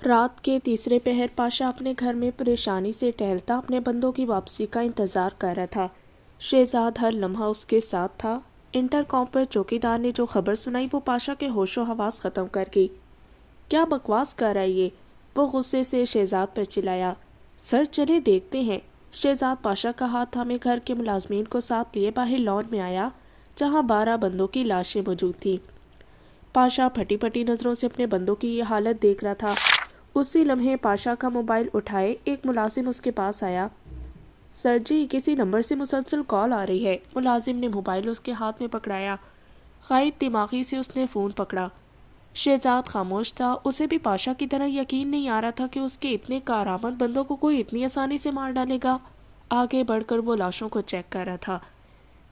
رات کے تیسرے پہر پاشا اپنے گھر میں پریشانی سے ٹہلتا اپنے بندوں کی واپسی کا انتظار کر رہا تھا۔ شہزاد ہر لمحہ اس کے ساتھ تھا۔ انٹر کام پر چوکیدار نے جو خبر سنائی وہ پاشا کے ہوش و حواس ختم کر گئی۔ کیا بکواس کر رہا ہے یہ؟ وہ غصے سے شہزاد پر چلایا۔ سر چلے دیکھتے ہیں۔ شہزاد پاشا کا ہاتھ تھامے گھر کے ملازمین کو ساتھ لیے باہر لان میں آیا جہاں 12 بندوں کی لاشیں موجود تھیں۔ پاشا پھٹی پھٹی نظروں سے اپنے بندوں کی یہ حالت دیکھ رہا تھا۔ اسی لمحے پاشا کا موبائل اٹھائے ایک ملازم اس کے پاس آیا۔ سر جی، کسی نمبر سے مسلسل کال آ رہی ہے۔ ملازم نے موبائل اس کے ہاتھ میں پکڑایا۔ غائب دماغی سے اس نے فون پکڑا۔ شہزاد خاموش تھا۔ اسے بھی پاشا کی طرح یقین نہیں آ رہا تھا کہ اس کے اتنے کارآمد بندوں کو کوئی اتنی آسانی سے مار ڈالے گا۔ آگے بڑھ کر وہ لاشوں کو چیک کر رہا تھا۔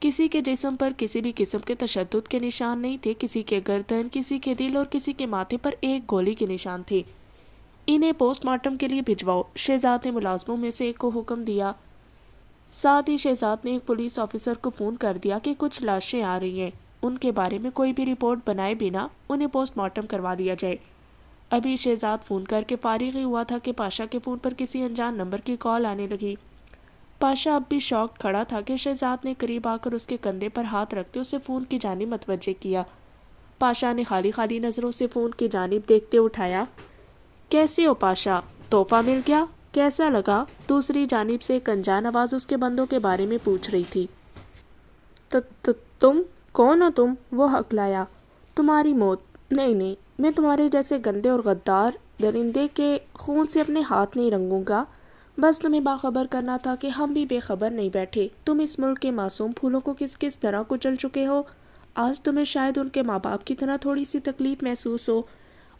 کسی کے جسم پر کسی بھی قسم کے تشدد کے نشان نہیں تھے۔ کسی کے گردن، کسی کے دل اور کسی کے ماتھے پر ایک گولی کے نشان تھے۔ انہیں پوسٹ مارٹم کے لیے بھجواؤ، شہزاد نے ملازموں میں سے ایک کو حکم دیا۔ ساتھ ہی شہزاد نے ایک پولیس آفیسر کو فون کر دیا کہ کچھ لاشیں آ رہی ہیں، ان کے بارے میں کوئی بھی رپورٹ بنائے بنا انہیں پوسٹ مارٹم کروا دیا جائے۔ ابھی شہزاد فون کر کے فارغ ہی ہوا تھا کہ پاشا کے فون پر کسی انجان نمبر کی کال آنے لگی۔ پاشا اب بھی شاکڈ کھڑا تھا کہ شہزاد نے قریب آ کر اس کے کندھے پر ہاتھ رکھتے اسے فون کی جانب متوجہ کیا۔ پاشا نے خالی نظروں سے فون کی جانب دیکھتے اٹھایا۔ کیسے ہو پاشا؟ تحفہ مل گیا؟ کیسا لگا؟ دوسری جانب سے ایک انجان آواز اس کے بندوں کے بارے میں پوچھ رہی تھی۔ تم کون ہو تم؟ وہ ہکلایا۔ تمہاری موت۔ نہیں، میں تمہارے جیسے گندے اور غدار درندے کے خون سے اپنے ہاتھ نہیں رنگوں گا۔ بس تمہیں باخبر کرنا تھا کہ ہم بھی بے خبر نہیں بیٹھے۔ تم اس ملک کے معصوم پھولوں کو کس طرح کچل چکے ہو۔ آج تمہیں شاید ان کے ماں باپ کی طرح تھوڑی سی تکلیف محسوس ہو،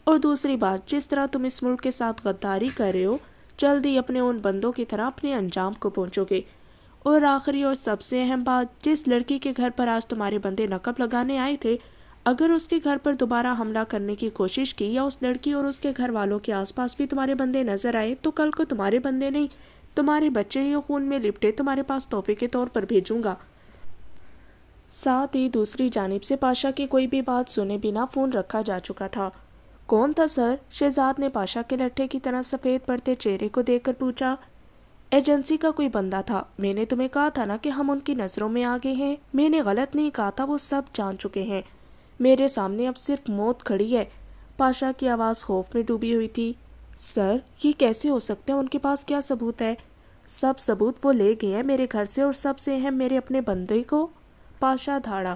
اور دوسری بات، جس طرح تم اس ملک کے ساتھ غداری کر رہے ہو، جلد ہی اپنے ان بندوں کی طرح اپنے انجام کو پہنچو گے۔ اور آخری اور سب سے اہم بات، جس لڑکی کے گھر پر آج تمہارے بندے نقب لگانے آئے تھے، اگر اس کے گھر پر دوبارہ حملہ کرنے کی کوشش کی یا اس لڑکی اور اس کے گھر والوں کے آس پاس بھی تمہارے بندے نظر آئے تو کل کو تمہارے بندے نہیں، تمہارے بچے ہی خون میں لپٹے تمہارے پاس تحفے کے طور پر بھیجوں گا۔ ساتھ ہی دوسری جانب سے پاشا کی کوئی بھی بات سنے بنا فون رکھا جا چکا تھا۔ کون تھا سر؟ شہزاد نے پاشا کے لٹھے کی طرح سفید پڑتے چہرے کو دیکھ کر پوچھا۔ ایجنسی کا کوئی بندہ تھا۔ میں نے تمہیں کہا تھا نا کہ ہم ان کی نظروں میں آگے ہیں۔ میں نے غلط نہیں کہا تھا، وہ سب جان چکے ہیں۔ میرے سامنے اب صرف موت کھڑی ہے۔ پاشا کی آواز خوف میں ڈوبی ہوئی تھی۔ سر، یہ کیسے ہو سکتے ہیں؟ ان کے پاس کیا ثبوت ہے؟ سب ثبوت وہ لے گئے ہیں میرے گھر سے، اور سب سے اہم میرے اپنے بندے کو۔ پاشا دھاڑا۔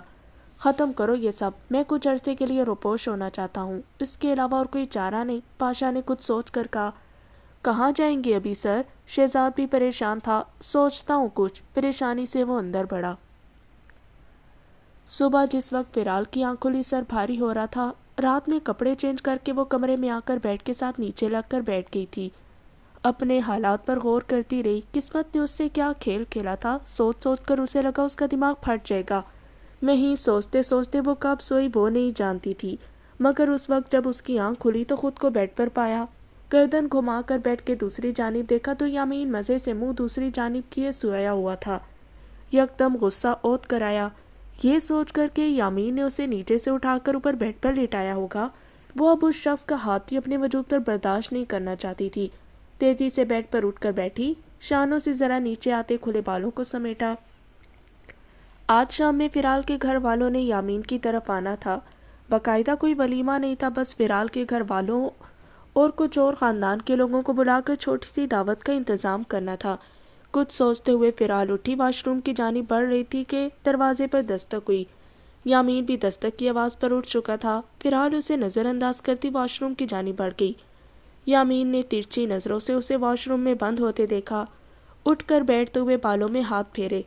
ختم کرو یہ سب، میں کچھ عرصے کے لیے روپوش ہونا چاہتا ہوں، اس کے علاوہ اور کوئی چارہ نہیں۔ پاشا نے کچھ سوچ کر کہا۔ کہاں جائیں گے ابھی سر؟ شہزاد بھی پریشان تھا۔ سوچتا ہوں کچھ۔ پریشانی سے وہ اندر بڑھا۔ صبح جس وقت فیرال کی آنکھ کھلی، سر بھاری ہو رہا تھا۔ رات میں کپڑے چینج کر کے وہ کمرے میں آ کر بیڈ کے ساتھ نیچے لگ کر بیٹھ گئی تھی۔ اپنے حالات پر غور کرتی رہی۔ قسمت نے اس سے کیا کھیل کھیلا تھا؟ سوچ کر اسے لگا اس کا دماغ پھٹ جائے گا۔ نہیں، سوچتے وہ کب سوئی وہ نہیں جانتی تھی، مگر اس وقت جب اس کی آنکھ کھلی تو خود کو بیڈ پر پایا۔ گردن گھما کر بیڈ کے دوسری جانب دیکھا تو یامین مزے سے منہ دوسری جانب کیے سویا ہوا تھا۔ یکدم غصہ اوت کر آیا، یہ سوچ کر کہ یامین نے اسے نیچے سے اٹھا کر اوپر بیڈ پر لٹایا ہوگا۔ وہ اب اس شخص کا ہاتھ بھی اپنے وجود پر برداشت نہیں کرنا چاہتی تھی۔ تیزی سے بیڈ پر اٹھ کر بیٹھی، شانوں سے ذرا نیچے آتے کھلے بالوں کو سمیٹا۔ آج شام میں فیرال کے گھر والوں نے یامین کی طرف آنا تھا۔ باقاعدہ کوئی ولیمہ نہیں تھا، بس فیرال کے گھر والوں اور کچھ اور خاندان کے لوگوں کو بلا کر چھوٹی سی دعوت کا انتظام کرنا تھا۔ کچھ سوچتے ہوئے فیرال اٹھی، واش روم کی جانب بڑھ رہی تھی کہ دروازے پر دستک ہوئی۔ یامین بھی دستک کی آواز پر اٹھ چکا تھا۔ فیرال اسے نظر انداز کرتی واش روم کی جانب بڑھ گئی۔ یامین نے ترچھی نظروں سے اسے واش روم میں بند ہوتے دیکھا۔ اٹھ کر بیٹھتے ہوئے بالوں میں ہاتھ پھیرے۔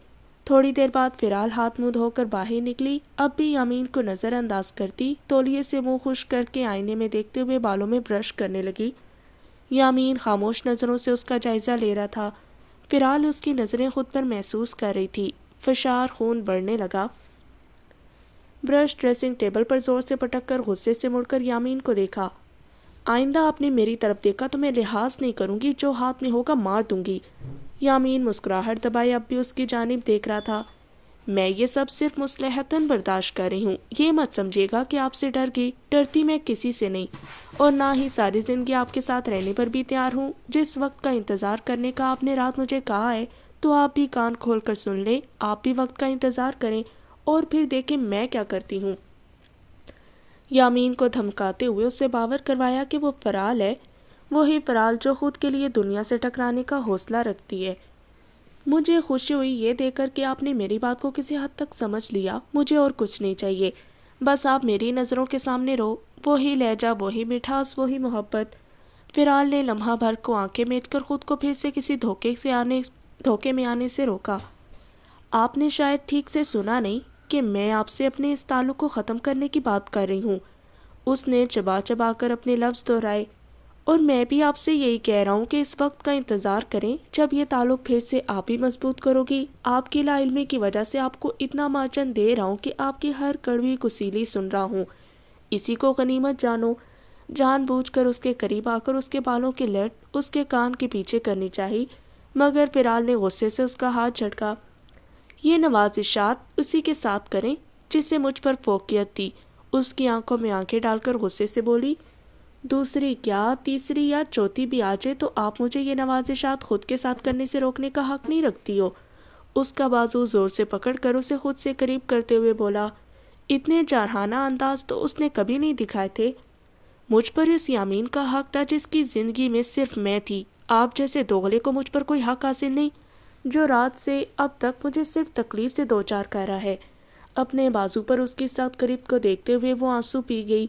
تھوڑی دیر بعد فیرال ہاتھ منہ دھو کر باہر نکلی۔ اب بھی یامین کو نظر انداز کرتی تولیے سے منہ خشک کر کے آئینے میں دیکھتے ہوئے بالوں میں برش کرنے لگی۔ یامین خاموش نظروں سے اس کا جائزہ لے رہا تھا۔ فیرال اس کی نظریں خود پر محسوس کر رہی تھی۔ فشار خون بڑھنے لگا۔ برش ڈریسنگ ٹیبل پر زور سے پٹک کر غصے سے مڑ کر یامین کو دیکھا۔ آئندہ آپ نے میری طرف دیکھا تو میں لحاظ نہیں کروں گی، جو ہاتھ میں ہوگا مار دوں گی۔ یامین مسکراہٹ دبائے اب بھی اس کی جانب دیکھ رہا تھا۔ میں یہ سب صرف مصلحتاً برداشت کر رہی ہوں، یہ مت سمجھیے گا کہ آپ سے ڈر گئی، ڈرتی میں کسی سے نہیں، اور نہ ہی ساری زندگی آپ کے ساتھ رہنے پر بھی تیار ہوں۔ جس وقت کا انتظار کرنے کا آپ نے رات مجھے کہا ہے تو آپ بھی کان کھول کر سن لیں، آپ بھی وقت کا انتظار کریں اور پھر دیکھیں میں کیا کرتی ہوں۔ یامین کو دھمکاتے ہوئے اس سے باور کروایا کہ وہ فرال ہے، وہی فرال جو خود کے لیے دنیا سے ٹکرانے کا حوصلہ رکھتی ہے۔ مجھے خوشی ہوئی یہ دیکھ کر کہ آپ نے میری بات کو کسی حد تک سمجھ لیا، مجھے اور کچھ نہیں چاہیے، بس آپ میری نظروں کے سامنے رہو، وہی لہجہ، وہی مٹھاس، وہی محبت۔ فرال نے لمحہ بھر کو آنکھیں میچ کر خود کو پھر سے کسی دھوکے میں آنے سے روکا۔ آپ نے شاید ٹھیک سے سنا نہیں کہ میں آپ سے اپنے اس تعلق کو ختم کرنے کی بات کر رہی ہوں۔ اس نے چبا چبا کر اپنے لفظ دہرائے، اور میں بھی آپ سے یہی کہہ رہا ہوں کہ اس وقت کا انتظار کریں جب یہ تعلق پھر سے آپ ہی مضبوط کرو گی۔ آپ کی لا علمی کی وجہ سے آپ کو اتنا مارجن دے رہا ہوں کہ آپ کی ہر کڑوی کسیلی سن رہا ہوں، اسی کو غنیمت جانو۔ جان بوجھ کر اس کے قریب آ کر اس کے بالوں کی لٹ اس کے کان کے پیچھے کرنی چاہی، مگر فرال نے غصے سے اس کا ہاتھ جھٹکا۔ یہ نوازشات اسی کے ساتھ کریں جس سے مجھ پر فوقیت تھی۔ اس کی آنکھوں میں آنکھیں ڈال کر غصے سے بولی، دوسری کیا تیسری یا چوتھی بھی آ جائے تو آپ مجھے یہ نوازشات خود کے ساتھ کرنے سے روکنے کا حق نہیں رکھتی ہو۔ اس کا بازو زور سے پکڑ کر اسے خود سے قریب کرتے ہوئے بولا، اتنے جارحانہ انداز تو اس نے کبھی نہیں دکھائے تھے۔ مجھ پر اس یامین کا حق تھا جس کی زندگی میں صرف میں تھی۔ آپ جیسے دوغلے کو مجھ پر کوئی حق حاصل نہیں، جو رات سے اب تک مجھے صرف تکلیف سے دوچار کر رہا ہے۔ اپنے بازو پر اس کی سخت گرفت کو دیکھتے ہوئے وہ آنسو پی گئی۔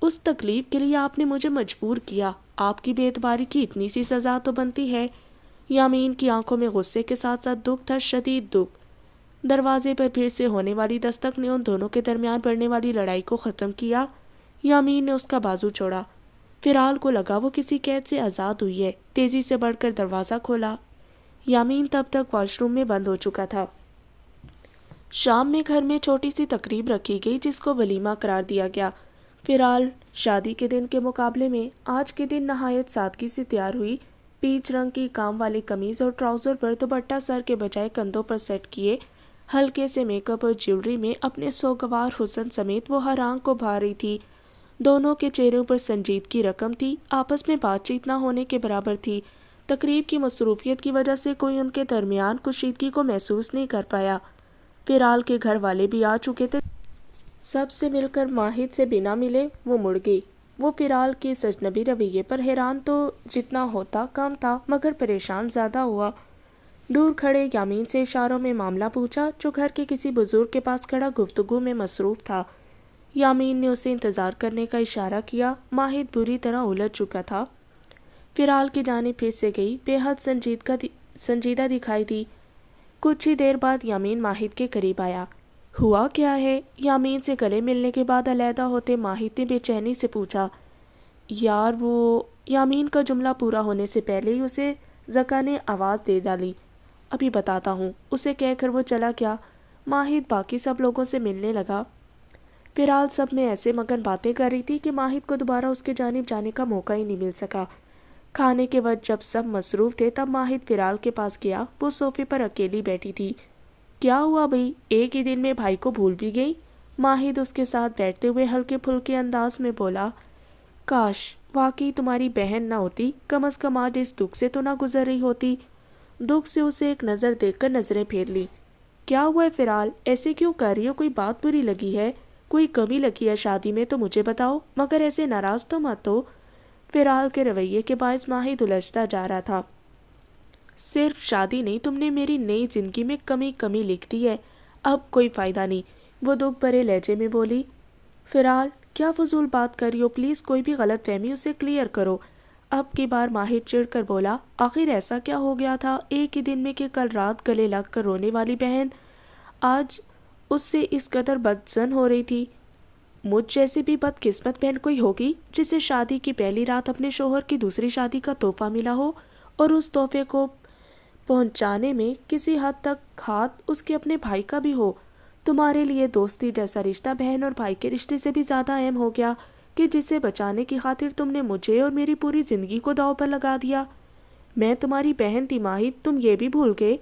اس تکلیف کے لیے آپ نے مجھے مجبور کیا، آپ کی بے اعتباری کی اتنی سی سزا تو بنتی ہے۔ یامین کی آنکھوں میں غصے کے ساتھ ساتھ دکھ تھا، شدید دکھ۔ دروازے پر پھر سے ہونے والی دستک نے ان دونوں کے درمیان بڑھنے والی لڑائی کو ختم کیا۔ یامین نے اس کا بازو چھوڑا، فرال کو لگا وہ کسی قید سے آزاد ہوئی ہے، تیزی سے بڑھ کر دروازہ کھولا۔ یامین تب تک واش روم میں بند ہو چکا تھا۔ شام میں گھر میں چھوٹی سی تقریب رکھی گئی جس کو ولیمہ قرار دیا گیا۔ فرال شادی کے دن کے مقابلے میں آج کے دن نہایت سادگی سے تیار ہوئی۔ پیچ رنگ کی کام والی قمیض اور ٹراؤزر پر دوپٹہ سر کے بجائے کندھوں پر سیٹ کیے، ہلکے سے میک اپ اور جیولری میں اپنے سوگوار حسن سمیت وہ ہر آنکھ کو بھا رہی تھی۔ دونوں کے چہروں پر سنجیدگی رقم تھی، آپس میں بات چیت نہ ہونے کے برابر تھی۔ تقریب کی مصروفیت کی وجہ سے کوئی ان کے درمیان کشیدگی کو محسوس نہیں کر پایا۔ فرال کے گھر والے بھی آ چکے تھے، سب سے مل کر ماہد سے بنا ملے وہ مڑ گئی۔ وہ فرال کے اجنبی رویے پر حیران تو جتنا ہوتا کم تھا، مگر پریشان زیادہ ہوا۔ دور کھڑے یامین سے اشاروں میں معاملہ پوچھا، جو گھر کے کسی بزرگ کے پاس کھڑا گفتگو میں مصروف تھا۔ یامین نے اسے انتظار کرنے کا اشارہ کیا۔ ماہد بری طرح الجھ چکا تھا۔ فرال کی جانب پھر سے گئی، بے حد سنجیدہ دکھائی دی۔ کچھ ہی دیر بعد یامین ماہد کے قریب آیا۔ ہوا کیا ہے؟ یامین سے گلے ملنے کے بعد علیحدہ ہوتے ماہد نے بے چینی سے پوچھا۔ یار وہ… یامین کا جملہ پورا ہونے سے پہلے ہی اسے زکا نے آواز دے ڈالی، ابھی بتاتا ہوں، اسے کہہ کر وہ چلا گیا۔ ماہد باقی سب لوگوں سے ملنے لگا۔ فرال سب میں ایسے مگن باتیں کر رہی تھی کہ ماہد کو دوبارہ اس کے جانب جانے کا موقع ہی نہیں مل سکا۔ کھانے کے وقت جب سب مصروف تھے تب ماہد فرال کے پاس گیا۔ وہ صوفے پر اکیلی بیٹھی تھی۔ کیا ہوا بھئی، ایک ہی دن میں بھائی کو بھول بھی گئی؟ ماہد اس کے ساتھ بیٹھتے ہوئے ہلکے پھلکے انداز میں بولا، کاش واقعی تمہاری بہن نہ ہوتی، کم از کم آج اس دکھ سے تو نہ گزر رہی ہوتی۔ دکھ سے اسے ایک نظر دیکھ کر نظریں پھیر لی۔ کیا ہوا ہے فرال، ایسے کیوں کر رہی ہو؟ کوئی بات بری لگی ہے، کوئی کمی لگی ہے شادی میں تو مجھے بتاؤ، مگر ایسے ناراض تو مت ہو۔ فرال کے رویے کے باعث ماہد الجھتا جا رہا تھا۔ صرف شادی نہیں، تم نے میری نئی زندگی میں کمی لکھ دی ہے، اب کوئی فائدہ نہیں، وہ دکھ بھرے لہجے میں بولی۔ فرال کیا فضول بات کر رہی ہو، پلیز کوئی بھی غلط فہمی اسے کلیئر کرو۔ اب کی بار ماہد چڑ کر بولا، آخر ایسا کیا ہو گیا تھا ایک ہی دن میں کہ کل رات گلے لگ کر رونے والی بہن آج اس سے اس قدر بدظن ہو رہی تھی؟ مجھ جیسی بھی بد قسمت بہن کوئی ہوگی جسے شادی کی پہلی رات اپنے شوہر کی دوسری شادی کا تحفہ ملا ہو، اور اس تحفے کو پہنچانے میں کسی حد تک ہاتھ اس کے اپنے بھائی کا بھی ہو۔ تمہارے لیے دوستی جیسا رشتہ بہن اور بھائی کے رشتے سے بھی زیادہ اہم ہو گیا کہ جسے بچانے کی خاطر تم نے مجھے اور میری پوری زندگی کو داؤ پر لگا دیا۔ میں تمہاری بہن تھی ماہد، تم یہ بھی بھول گئے؟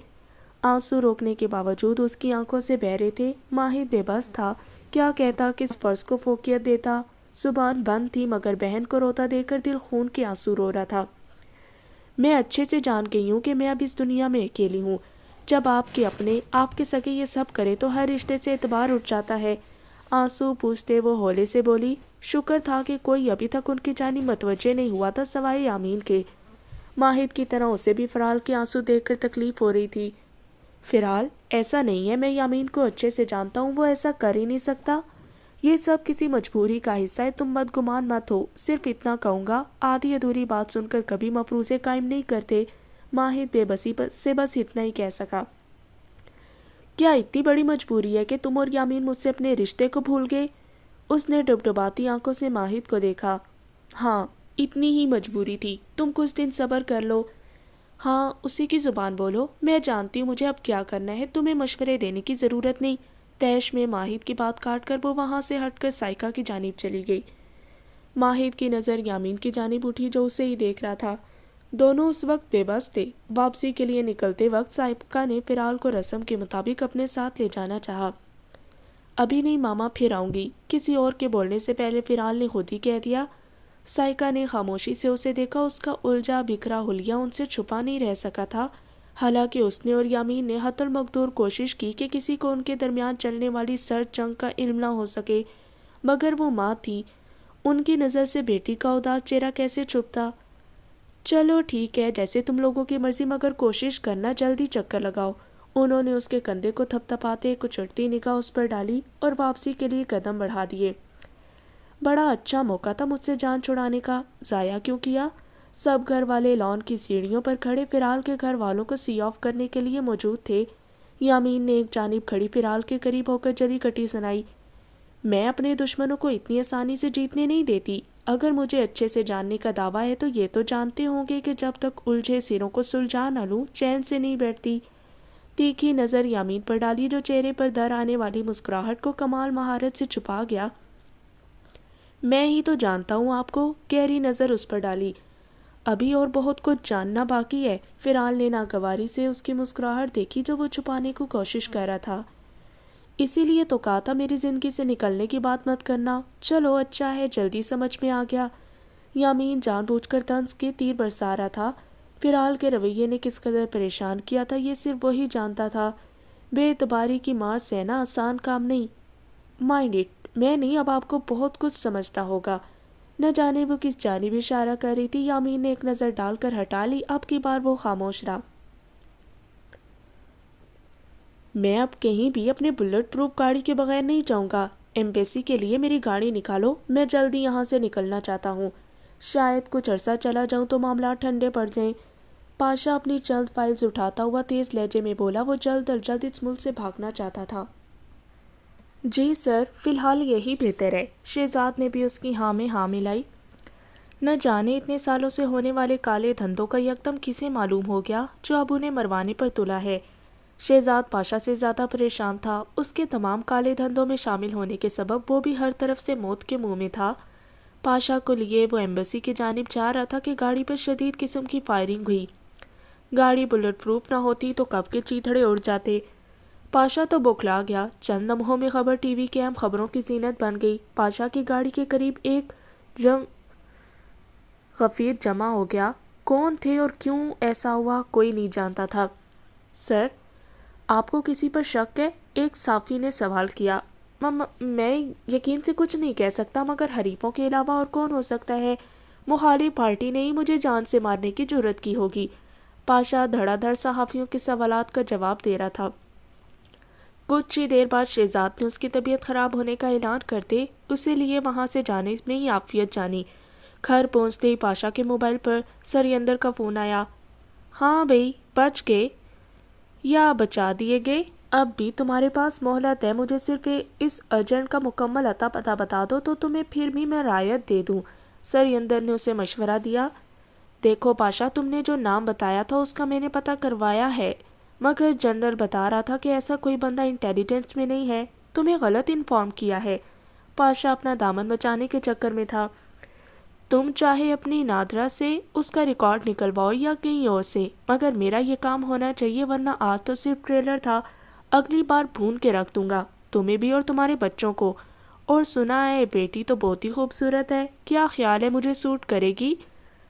آنسو روکنے کے باوجود اس کی آنکھوں سے بہہ رہے تھے۔ ماہد بے بس تھا، کیا کہتا، کس فرض کو فوقیت دیتا۔ زبان بند تھی مگر بہن کو روتا دیکھ کر دل خون کے آنسو رو رہا تھا۔ میں اچھے سے جان گئی ہوں کہ میں اب اس دنیا میں اکیلی ہوں۔ جب آپ کے اپنے، آپ کے سگے یہ سب کرے تو ہر رشتے سے اعتبار اٹھ جاتا ہے۔ آنسو پوچھتے وہ ہولے سے بولی، شکر تھا کہ کوئی ابھی تک ان کی جانب متوجہ نہیں ہوا تھا سوائے یامین کے۔ ماہد کی طرح اسے بھی فرال کے آنسو دیکھ کر تکلیف ہو رہی تھی۔ فرال، ایسا نہیں ہے، میں یامین کو اچھے سے جانتا ہوں، وہ ایسا کر ہی نہیں سکتا۔ یہ سب کسی مجبوری کا حصہ ہے، تم بدگمان مت ہو۔ صرف اتنا کہوں گا، آدھی ادھوری بات سن کر کبھی مفروضے قائم نہیں کرتے۔ ماہد بے بسی سے بس اتنا ہی کہہ سکا۔ کیا اتنی بڑی مجبوری ہے کہ تم اور یامین مجھ سے اپنے رشتے کو بھول گئے؟ اس نے ڈبڈباتی آنکھوں سے ماہد کو دیکھا۔ ہاں، اتنی ہی مجبوری تھی، تم کچھ دن صبر کر لو۔ ہاں، اسی کی زبان بولو، میں جانتی ہوں مجھے اب کیا کرنا ہے، تمہیں مشورے دینے کی ضرورت نہیں۔ تیش میں ماہد کی بات کاٹ کر وہ وہاں سے ہٹ کر سائیکا کی جانب چلی گئی۔ ماہد کی نظر یامین کی جانب اٹھی جو اسے ہی دیکھ رہا تھا۔ دونوں اس وقت بے بس تھے۔ واپسی کے لیے نکلتے وقت سائیکا نے فرال کو رسم کے مطابق اپنے ساتھ لے جانا چاہا۔ ابھی نہیں ماما، پھر آؤں گی، کسی اور کے بولنے سے پہلے فرال نے خود ہی کہہ دیا۔ سائیکا نے خاموشی سے اسے دیکھا، اس کا الجھا بکھرا حلیہ ان سے چھپا نہیں رہ سکا تھا۔ حالانکہ اس نے اور یامین نے حتی المقدور کوشش کی کہ کسی کو ان کے درمیان چلنے والی سرد جنگ کا علم نہ ہو سکے، مگر وہ ماں تھی، ان کی نظر سے بیٹی کا اداس چہرہ کیسے چھپتا؟ چلو ٹھیک ہے، جیسے تم لوگوں کی مرضی، مگر کوشش کرنا جلدی چکر لگاؤ۔ انہوں نے اس کے کندھے کو تھپ تھپاتے ایک اچھڑتی نگاہ اس پر ڈالی اور واپسی کے لیے قدم بڑھا دیے۔ بڑا اچھا موقع تھا مجھ سے جان چھڑانے کا، ضائع کیوں کیا؟ سب گھر والے لان کی سیڑھیوں پر کھڑے فرال کے گھر والوں کو سی آف کرنے کے لیے موجود تھے۔ یامین نے ایک جانب کھڑی فرال کے قریب ہو کر جلی کٹی سنائی۔ میں اپنے دشمنوں کو اتنی آسانی سے جیتنے نہیں دیتی۔ اگر مجھے اچھے سے جاننے کا دعویٰ ہے تو یہ تو جانتے ہوں گے کہ جب تک الجھے سروں کو سلجھا نہ لوں چین سے نہیں بیٹھتی۔ تیکھی نظر یامین پر ڈالی جو چہرے پر در آنے والی مسکراہٹ کو کمال مہارت سے چھپا گیا۔ میں ہی تو جانتا ہوں آپ کو، گہری نظر اس پر ڈالی۔ ابھی اور بہت کچھ جاننا باقی ہے۔ فرال نے ناگواری سے اس کی مسکراہٹ دیکھی جو وہ چھپانے کو کوشش کر رہا تھا۔ اسی لیے تو کہا تھا میری زندگی سے نکلنے کی بات مت کرنا۔ چلو اچھا ہے، جلدی سمجھ میں آ گیا۔ یامین جان بوجھ کر طنز کے تیر برسا رہا تھا۔ فرال کے رویے نے کس قدر پریشان کیا تھا یہ صرف وہی جانتا تھا۔ بے اعتباری کی مار سہنا آسان کام نہیں۔ مائنڈ اٹ، میں نہیں، اب آپ کو بہت کچھ سمجھنا ہوگا۔ نہ جانے وہ کس جانب اشارہ کر رہی تھی، یامین نے ایک نظر ڈال کر ہٹا لی۔ اب کی بار وہ خاموش رہا۔ میں اب کہیں بھی اپنے بلٹ پروف گاڑی کے بغیر نہیں جاؤں گا۔ ایمبیسی کے لیے میری گاڑی نکالو، میں جلدی یہاں سے نکلنا چاہتا ہوں۔ شاید کچھ عرصہ چلا جاؤں تو معاملات ٹھنڈے پڑ جائیں۔ پاشا اپنی چند فائلز اٹھاتا ہوا تیز لہجے میں بولا، وہ جلد از جلد اس ملک سے بھاگنا چاہتا تھا۔ جی سر، فی الحال یہی بہتر ہے۔ شہزاد نے بھی اس کی ہاں میں ہاں ملائی۔ نہ جانے اتنے سالوں سے ہونے والے کالے دھندوں کا یکدم کسے معلوم ہو گیا جو اب انہیں مروانے پر تلا ہے۔ شہزاد پاشا سے زیادہ پریشان تھا۔ اس کے تمام کالے دھندوں میں شامل ہونے کے سبب وہ بھی ہر طرف سے موت کے منہ میں تھا۔ پاشا کو لیے وہ ایمبیسی کی جانب جا رہا تھا کہ گاڑی پر شدید قسم کی فائرنگ ہوئی۔ گاڑی بلٹ پروف نہ ہوتی تو کب کے چیتھڑے اڑ جاتے۔ پاشا تو بوکھلا گیا۔ چند لمحوں میں خبر ٹی وی کی اہم خبروں کی زینت بن گئی۔ پاشا کی گاڑی کے قریب ایک غفیر جمع ہو گیا۔ کون تھے اور کیوں ایسا ہوا کوئی نہیں جانتا تھا۔ سر، آپ کو کسی پر شک ہے؟ ایک صحافی نے سوال کیا۔ میں یقین سے کچھ نہیں کہہ سکتا، مگر حریفوں کے علاوہ اور کون ہو سکتا ہے؟ مخالف پارٹی نے ہی مجھے جان سے مارنے کی جرات کی ہوگی۔ پاشا دھڑا دھڑ صحافیوں کے سوالات کا جواب دے رہا تھا۔ کچھ ہی دیر بعد شہزاد نے اس کی طبیعت خراب ہونے کا اعلان کرتے اسے لیے وہاں سے جانے میں ہی عافیت جانی۔ گھر پہنچتے ہی پاشا کے موبائل پر سریندر کا فون آیا۔ ہاں بھئی، بچ گئے یا بچا دیے گئے؟ اب بھی تمہارے پاس مہلت ہے، مجھے صرف اس ایجنٹ کا مکمل اتا پتہ بتا دو تو تمہیں پھر بھی میں رعایت دے دوں۔ سریندر نے اسے مشورہ دیا۔ دیکھو پاشا، تم نے جو نام بتایا تھا اس کا میں نے پتہ کروایا ہے، مگر جنرل بتا رہا تھا کہ ایسا کوئی بندہ انٹیلیجنس میں نہیں ہے، تمہیں غلط انفارم کیا ہے۔ پاشا اپنا دامن بچانے کے چکر میں تھا۔ تم چاہے اپنی نادرا سے اس کا ریکارڈ نکلواؤ یا کہیں اور سے، مگر میرا یہ کام ہونا چاہیے، ورنہ آج تو صرف ٹریلر تھا، اگلی بار بھون کے رکھ دوں گا، تمہیں بھی اور تمہارے بچوں کو۔ اور سنا ہے بیٹی تو بہت ہی خوبصورت ہے، کیا خیال ہے مجھے سوٹ کرے گی؟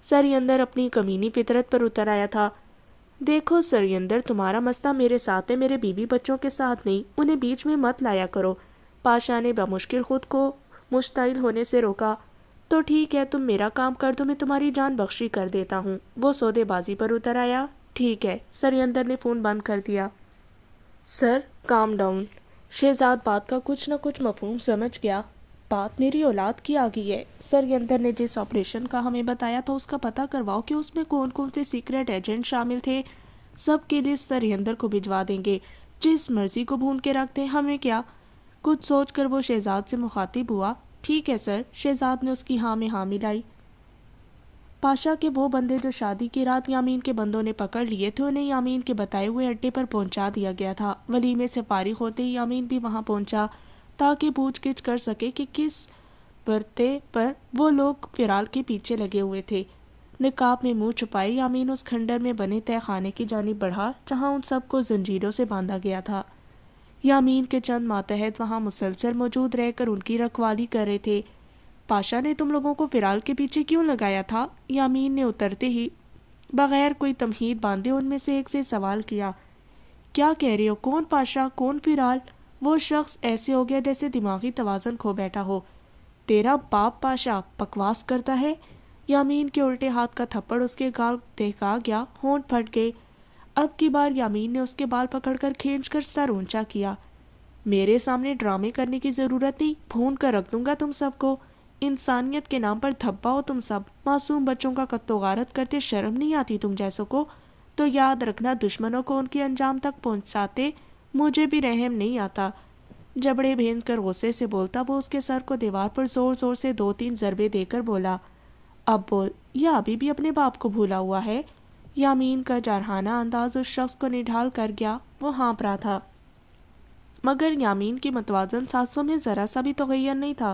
سریندر اپنی کمینی فطرت پر اتر آیا تھا۔ دیکھو سریندر، تمہارا مسئلہ میرے ساتھ ہے، میرے بیوی بچوں کے ساتھ نہیں، انہیں بیچ میں مت لایا کرو۔ پاشا نے بمشکل خود کو مشتعل ہونے سے روکا۔ تو ٹھیک ہے، تم میرا کام کر دو، میں تمہاری جان بخشی کر دیتا ہوں۔ وہ سودے بازی پر اتر آیا۔ ٹھیک ہے، سریندر نے فون بند کر دیا۔ سر، کام ڈاؤن۔ شہزاد بات کا کچھ نہ کچھ مفہوم سمجھ گیا۔ بات میری اولاد کی آ گئی ہے۔ سریندر نے جس آپریشن کا ہمیں بتایا تھا اس کا پتہ کرواؤ کہ اس میں کون کون سے سیکرٹ ایجنٹ شامل تھے۔ سب کی لسٹ سریندر کو بھجوا دیں گے، جس مرضی کو بھون کے رکھ دیں، ہمیں کیا؟ کچھ سوچ کر وہ شہزاد سے مخاطب ہوا۔ ٹھیک ہے سر۔ شہزاد نے اس کی ہاں میں ہاں ملائی۔ پاشا کے وہ بندے جو شادی کی رات یامین کے بندوں نے پکڑ لیے تھے، انہیں یامین کے بتائے ہوئے اڈے پر پہنچا دیا گیا تھا۔ ولیمے سے فارغ ہوتے ہی یامین بھی وہاں پہنچا تاکہ پوچھ گچھ کر سکے کہ کس برتے پر وہ لوگ فیرال کے پیچھے لگے ہوئے تھے۔ نقاب میں منہ چھپائے یامین اس کھنڈر میں بنے تہ خانے کی جانب بڑھا جہاں ان سب کو زنجیروں سے باندھا گیا تھا۔ یامین کے چند ماتحت وہاں مسلسل موجود رہ کر ان کی رکھوالی کر رہے تھے۔ پاشا نے تم لوگوں کو فیرال کے پیچھے کیوں لگایا تھا؟ یامین نے اترتے ہی بغیر کوئی تمہید باندھے ان میں سے ایک سے سوال کیا۔ کیا کہہ رہے ہو؟ کون پاشا، کون فیرال؟ وہ شخص ایسے ہو گیا جیسے دماغی توازن کھو بیٹھا ہو۔ تیرا باپ پاشا بکواس کرتا ہے؟ یامین کے الٹے ہاتھ کا تھپڑ اس کے گال دہکا گیا، ہونٹ پھٹ گئے۔ اب کی بار یامین نے اس کے بال پکڑ کر کھینچ کر سر اونچا کیا۔ میرے سامنے ڈرامے کرنے کی ضرورت نہیں، بھون کر رکھ دوں گا تم سب کو۔ انسانیت کے نام پر دھبا ہو تم سب، معصوم بچوں کا قتل و غارت کرتے شرم نہیں آتی تم جیسوں کو؟ تو یاد رکھنا، دشمنوں کو ان کے انجام تک پہنچاتے مجھے بھی رحم نہیں آتا۔ جبڑے بھین کر غصے سے بولتا وہ اس کے سر کو دیوار پر زور زور سے 2-3 ضربے دے کر بولا۔ اب بول، یہ ابھی بھی اپنے باپ کو بھولا ہوا ہے؟ یامین کا جارحانہ انداز اس شخص کو نڈھال کر گیا۔ وہ ہانپ رہا تھا، مگر یامین کی متوازن سانسوں میں ذرا سا بھی تغیر نہیں تھا۔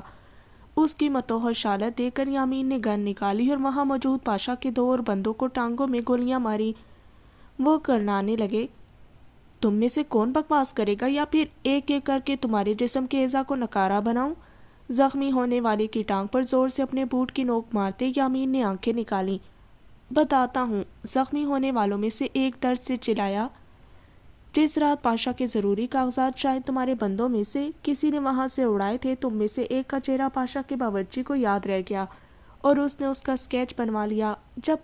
اس کی متوحش حالت دیکھ کر یامین نے گن نکالی اور وہاں موجود پاشا کے 2 اور بندوں کو ٹانگوں میں گولیاں ماری۔ وہ کرنانے لگے، تم میں سے کون بکواس کرے گا یا پھر ایک ایک کر کے تمہارے جسم کے اعضاء کو نکارہ بناؤں؟ زخمی ہونے والے کی ٹانگ پر زور سے اپنے بوٹ کی نوک مارتے یامین نے آنکھیں نکالیں۔ بتاتا ہوں۔ زخمی ہونے والوں میں سے ایک درد سے چلایا، جس رات پاشا کے ضروری کاغذات شاید تمہارے بندوں میں سے کسی نے وہاں سے اڑائے تھے، تم میں سے ایک کا چہرہ پاشا کے باورچی کو یاد رہ گیا اور اس نے اس کا اسکیچ بنوا لیا۔ جب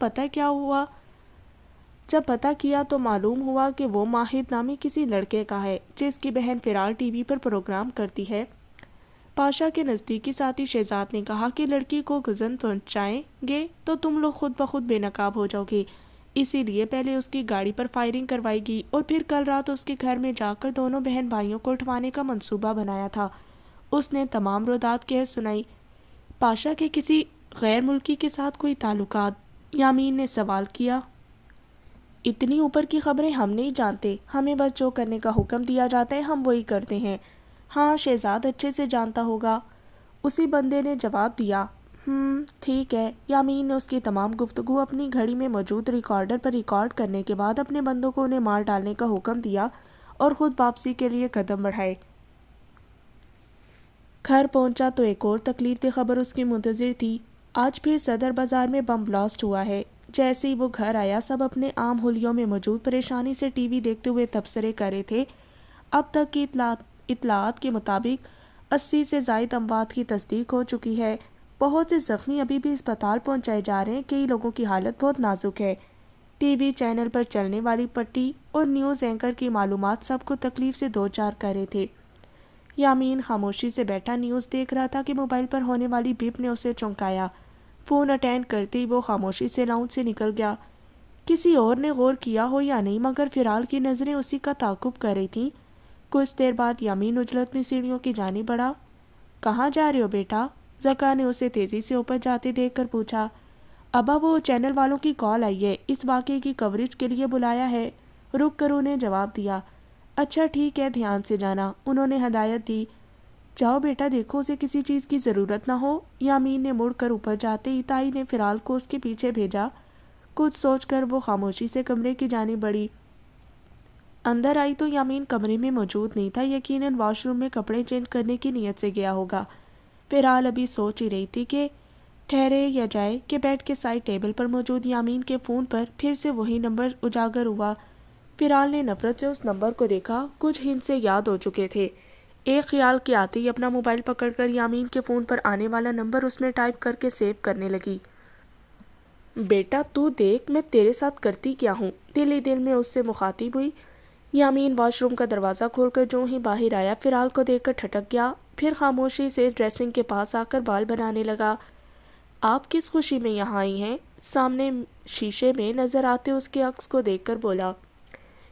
پتہ کیا تو معلوم ہوا کہ وہ ماہد نامی کسی لڑکے کا ہے جس کی بہن فیرال ٹی وی پر پروگرام کرتی ہے۔ پاشا کے نزدیکی ساتھی شہزاد نے کہا کہ لڑکی کو گزن پہنچائیں گے تو تم لوگ خود بخود بے نقاب ہو جاؤ گے، اسی لیے پہلے اس کی گاڑی پر فائرنگ کروائی گی اور پھر کل رات اس کے گھر میں جا کر دونوں بہن بھائیوں کو اٹھوانے کا منصوبہ بنایا تھا۔ اس نے تمام رودات کہہ سنائی۔ پاشا کے کسی غیر ملکی کے ساتھ کوئی تعلقات؟ یامین نے سوال کیا۔ اتنی اوپر کی خبریں ہم نہیں جانتے، ہمیں بس جو کرنے کا حکم دیا جاتا ہے ہم وہی کرتے ہیں۔ ہاں، شہزاد اچھے سے جانتا ہوگا، اسی بندے نے جواب دیا۔ ٹھیک ہے۔ یامین نے اس کی تمام گفتگو اپنی گھڑی میں موجود ریکارڈر پر ریکارڈ کرنے کے بعد اپنے بندوں کو انہیں مار ڈالنے کا حکم دیا اور خود واپسی کے لیے قدم بڑھائے۔ گھر پہنچا تو ایک اور تکلیف دہ خبر اس کی منتظر تھی۔ آج پھر صدر بازار میں بم بلاسٹ ہوا ہے۔ جیسے ہی وہ گھر آیا، سب اپنے عام حلیوں میں موجود پریشانی سے ٹی وی دیکھتے ہوئے تبصرے کر رہے تھے۔ اب تک کی اطلاعات کے مطابق 80 سے زائد اموات کی تصدیق ہو چکی ہے۔ بہت سے زخمی ابھی بھی اسپتال پہنچائے جا رہے ہیں، کئی لوگوں کی حالت بہت نازک ہے۔ ٹی وی چینل پر چلنے والی پٹی اور نیوز اینکر کی معلومات سب کو تکلیف سے دوچار کر رہے تھے۔ یامین خاموشی سے بیٹھا نیوز دیکھ رہا تھا کہ موبائل پر ہونے والی بیپ نے اسے چونکایا۔ فون اٹینڈ کرتے ہی وہ خاموشی سے لاؤنج سے نکل گیا۔ کسی اور نے غور کیا ہو یا نہیں، مگر فیرال کی نظریں اسی کا تعاقب کر رہی تھیں۔ کچھ دیر بعد یامین اجلتنی سیڑھیوں کی جانب بڑھا۔ کہاں جا رہے ہو بیٹا؟ زکا نے اسے تیزی سے اوپر جاتے دیکھ کر پوچھا۔ ابا، وہ چینل والوں کی کال آئی ہے، اس واقعے کی کوریج کے لیے بلایا ہے۔ رک کر انہیں جواب دیا۔ اچھا ٹھیک ہے، دھیان سے جانا، انہوں نے ہدایت دی۔ جاؤ بیٹا دیکھو اسے کسی چیز کی ضرورت نہ ہو۔ یامین نے مڑ کر اوپر جاتے ہی تائی نے فرال کو اس کے پیچھے بھیجا۔ کچھ سوچ کر وہ خاموشی سے کمرے کی جانب بڑھی۔ اندر آئی تو یامین کمرے میں موجود نہیں تھا، یقیناً واش روم میں کپڑے چینج کرنے کی نیت سے گیا ہوگا۔ فرال ابھی سوچ ہی رہی تھی کہ ٹھہرے یا جائے کہ بیڈ کے سائڈ ٹیبل پر موجود یامین کے فون پر پھر سے وہی نمبر اجاگر ہوا۔ فرال نے نفرت سے اس نمبر کو دیکھا، کچھ ہند سے یاد ہو چکے تھے۔ ایک خیال کے آتے ہی اپنا موبائل پکڑ کر یامین کے فون پر آنے والا نمبر اس میں ٹائپ کر کے سیو کرنے لگی۔ بیٹا تو دیکھ میں تیرے ساتھ کرتی کیا ہوں، دل ہی دل میں اس سے مخاطب ہوئی۔ یامین واش روم کا دروازہ کھول کر جو ہی باہر آیا فرال کو دیکھ کر ٹھٹک گیا، پھر خاموشی سے ڈریسنگ کے پاس آ کر بال بنانے لگا۔ آپ کس خوشی میں یہاں آئی ہیں؟ سامنے شیشے میں نظر آتے اس کے عکس کو دیکھ کر بولا۔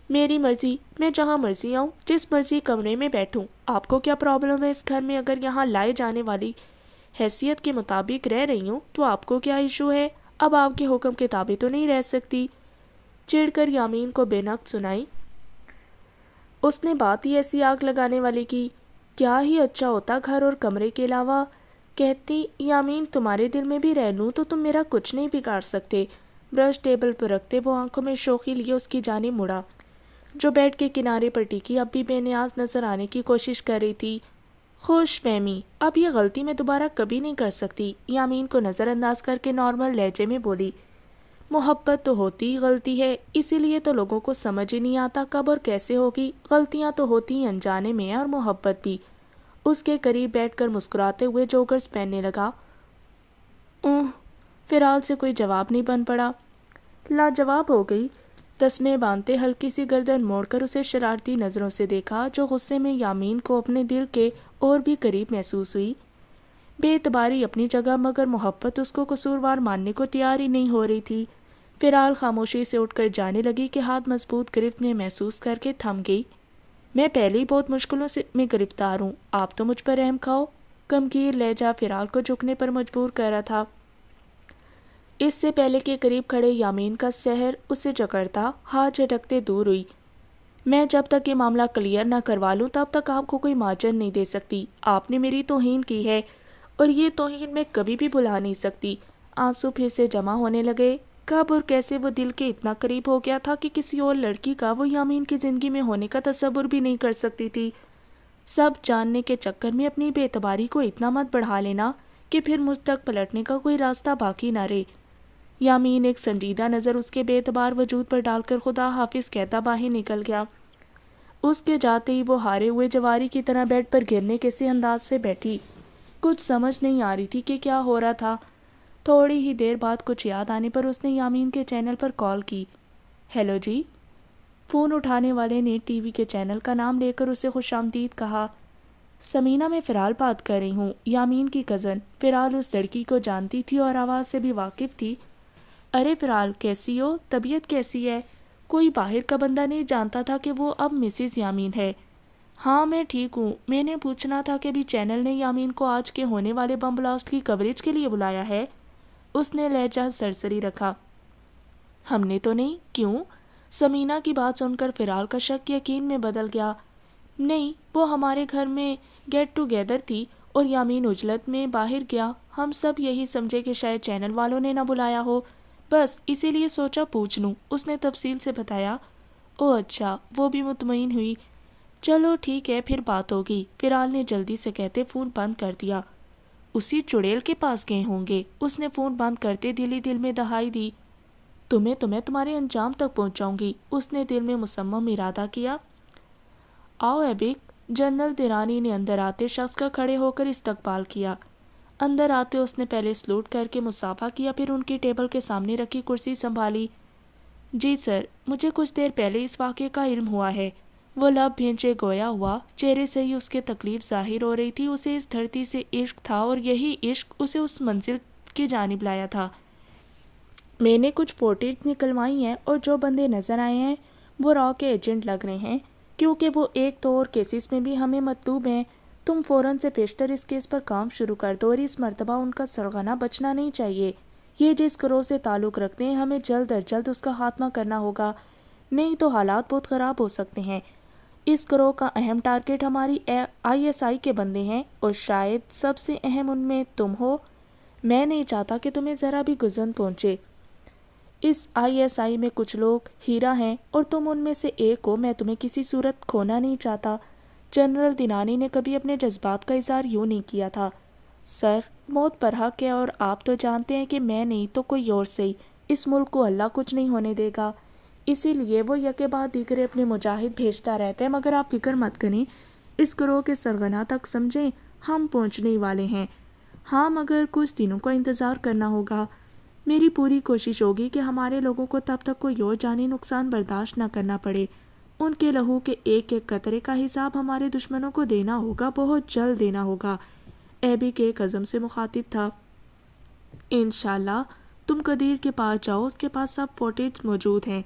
میری مرضی، میں جہاں مرضی آؤں، جس مرضی کمرے میں بیٹھوں، آپ کو کیا پرابلم ہے اس گھر میں؟ اگر یہاں لائے جانے والی حیثیت کے مطابق رہ رہی ہوں تو آپ کو کیا ایشو ہے؟ اب آپ کے حکم کے تابع تو نہیں رہ سکتی؟ چڑھ کر یامین کو بے نقد سنائی۔ اس نے بات ہی ایسی آگ لگانے والی کی۔ کیا ہی اچھا ہوتا گھر اور کمرے کے علاوہ، کہتی یامین تمہارے دل میں بھی رہ لوں تو تم میرا کچھ نہیں بگاڑ سکتے۔ برش ٹیبل پر رکھتے وہ آنکھوں میں شوخی لیے اس کی جانب مڑا، جو بیڈ کے کنارے پر ٹکی اب بھی بے نیاز نظر آنے کی کوشش کر رہی تھی۔ خوش فہمی، اب یہ غلطی میں دوبارہ کبھی نہیں کر سکتی، یامین کو نظر انداز کر کے نارمل لہجے میں بولی۔ محبت تو ہوتی ہی غلطی ہے، اسی لیے تو لوگوں کو سمجھ ہی نہیں آتا کب اور کیسے ہوگی۔ غلطیاں تو ہوتی ہیں انجانے میں، اور محبت بھی۔ اس کے قریب بیٹھ کر مسکراتے ہوئے جوگرز پہننے لگا۔ فرال سے کوئی جواب نہیں بن پڑا، لاجواب ہو گئی۔ تسمے باندھتے ہلکی سی گردن موڑ کر اسے شرارتی نظروں سے دیکھا، جو غصے میں یامین کو اپنے دل کے اور بھی قریب محسوس ہوئی۔ بے اعتباری اپنی جگہ، مگر محبت اس کو قصوروار ماننے کو تیار ہی نہیں ہو رہی تھی۔ فرال خاموشی سے اٹھ کر جانے لگی کہ ہاتھ مضبوط گرفت میں محسوس کر کے تھم گئی۔ میں پہلے ہی بہت مشکلوں میں گرفتار ہوں، آپ تو مجھ پر رحم کھاؤ۔ غمگین لہجہ فرال کو جھکنے پر مجبور کر رہا تھا۔ اس سے پہلے کہ قریب کھڑے یامین کا سحر اسے جکڑتا، ہاتھ جھٹکتے دور ہوئی۔ میں جب تک یہ معاملہ کلیئر نہ کروا لوں تب تک آپ کو کوئی مارجن نہیں دے سکتی۔ آپ نے میری توہین کی ہے اور یہ توہین میں کبھی بھی بھلا نہیں سکتی۔ آنسو پھر سے جمع ہونے لگے۔ کب اور کیسے وہ دل کے اتنا قریب ہو گیا تھا کہ کسی اور لڑکی کا وہ یامین کی زندگی میں ہونے کا تصور بھی نہیں کر سکتی تھی۔ سب جاننے کے چکر میں اپنی بے اعتباری کو اتنا مت بڑھا لینا کہ پھر مجھ تک پلٹنے کا کوئی راستہ باقی نہ رہے۔ یامین ایک سنجیدہ نظر اس کے بے اعتبار وجود پر ڈال کر خدا حافظ کہتا باہر نکل گیا۔ اس کے جاتے ہی وہ ہارے ہوئے جواری کی طرح بیڈ پر گرنے کیسے انداز سے بیٹھی۔ کچھ سمجھ نہیں آ رہی تھی کہ کیا ہو رہا تھا۔ تھوڑی ہی دیر بعد کچھ یاد آنے پر اس نے یامین کے چینل پر کال کی۔ ہیلو جی۔ فون اٹھانے والے نے ٹی وی کے چینل کا نام لے کر اسے خوش آمدید کہا۔ سمینہ، میں فرال بات کر رہی ہوں، یامین کی کزن۔ فرال اس لڑکی کو جانتی تھی اور آواز سے بھی واقف تھی۔ ارے فرال، کیسی ہو؟ طبیعت کیسی ہے؟ کوئی باہر کا بندہ نہیں جانتا تھا کہ وہ اب مسز یامین ہے۔ ہاں میں ٹھیک ہوں، میں نے پوچھنا تھا کہ بھی چینل نے یامین کو آج کے ہونے والے بم بلاسٹ کی کوریج کے لیے بلایا ہے؟ اس نے لہجہ سرسری رکھا۔ ہم نے تو نہیں، کیوں؟ سمینہ کی بات سن کر فرال کا شک یقین میں بدل گیا۔ نہیں، وہ ہمارے گھر میں گیٹ ٹوگیدر تھی اور یامین عجلت میں باہر گیا، ہم سب یہی سمجھے کہ شاید چینل والوں نے نہ بلایا ہو، بس اسی لیے سوچا پوچھ لوں، اس نے تفصیل سے بتایا۔ او اچھا، وہ بھی مطمئن ہوئی۔ چلو ٹھیک ہے، پھر بات ہوگی، فرال نے جلدی سے کہتے فون بند کر دیا۔ اسی چڑیل کے پاس گئے ہوں گے، اس نے فون بند کرتے دل ہی دل میں دہائی دی۔ تمہیں تمہارے انجام تک پہنچاؤں گی، اس نے دل میں مصمم ارادہ کیا۔ آؤ ایبک، جنرل دیرانی نے اندر آتے شخص کا کھڑے ہو کر استقبال کیا۔ اندر آتے اس نے پہلے سلوٹ کر کے مصافحہ کیا، پھر ان کی ٹیبل کے سامنے رکھی کرسی سنبھالی۔ جی سر، مجھے کچھ دیر پہلے اس واقعے کا علم ہوا ہے۔ وہ لب بھینچے گویا ہوا، چہرے سے ہی اس کے تکلیف ظاہر ہو رہی تھی۔ اسے اس دھرتی سے عشق تھا اور یہی عشق اسے اس منزل کی جانب لایا تھا۔ میں نے کچھ فوٹیج نکلوائی ہیں اور جو بندے نظر آئے ہیں وہ را کے ایجنٹ لگ رہے ہیں، کیونکہ وہ ایک تو اور کیسز میں بھی ہمیں مطلوب ہیں۔ تم فوراً سے پیشتر اس کیس پر کام شروع کر دو اور اس مرتبہ ان کا سرغنہ بچنا نہیں چاہیے۔ یہ جس گروہ سے تعلق رکھتے ہیں ہمیں جلد از جلد اس کا خاتمہ کرنا ہوگا، نہیں تو حالات بہت خراب ہو سکتے ہیں۔ اس گروہ کا اہم ٹارگٹ ہماری ISI کے بندے ہیں اور شاید سب سے اہم ان میں تم ہو۔ میں نہیں چاہتا کہ تمہیں ذرا بھی گزن پہنچے۔ اس ISI میں کچھ لوگ ہیرا ہیں اور تم ان میں سے ایک ہو۔ میں تمہیں کسی صورت کھونا نہیں چاہتا۔ جنرل دینانی نے کبھی اپنے جذبات کا اظہار یوں نہیں کیا تھا۔ سر، موت پر حق ہے اور آپ تو جانتے ہیں کہ میں نہیں تو کوئی اور صحیح، اس ملک کو اللہ کچھ نہیں ہونے دے گا۔ اسی لیے وہ یکے بعد دیگرے اپنے مجاہد بھیجتا رہتا ہے، مگر آپ فکر مت کریں، اس گروہ کے سرغنہ تک سمجھیں ہم پہنچنے ہی والے ہیں۔ ہاں، مگر کچھ دنوں کا انتظار کرنا ہوگا۔ میری پوری کوشش ہوگی کہ ہمارے لوگوں کو تب تک کوئی اور جانی نقصان برداشت نہ کرنا پڑے۔ ان کے لہو کے ایک ایک قطرے کا حساب ہمارے دشمنوں کو دینا ہوگا، بہت جلد دینا ہوگا۔ ایبی کے ایک عزم سے مخاطب تھا۔ انشاءاللہ تم قدیر کے پاس جاؤ، اس کے پاس سب فوٹیج موجود ہیں،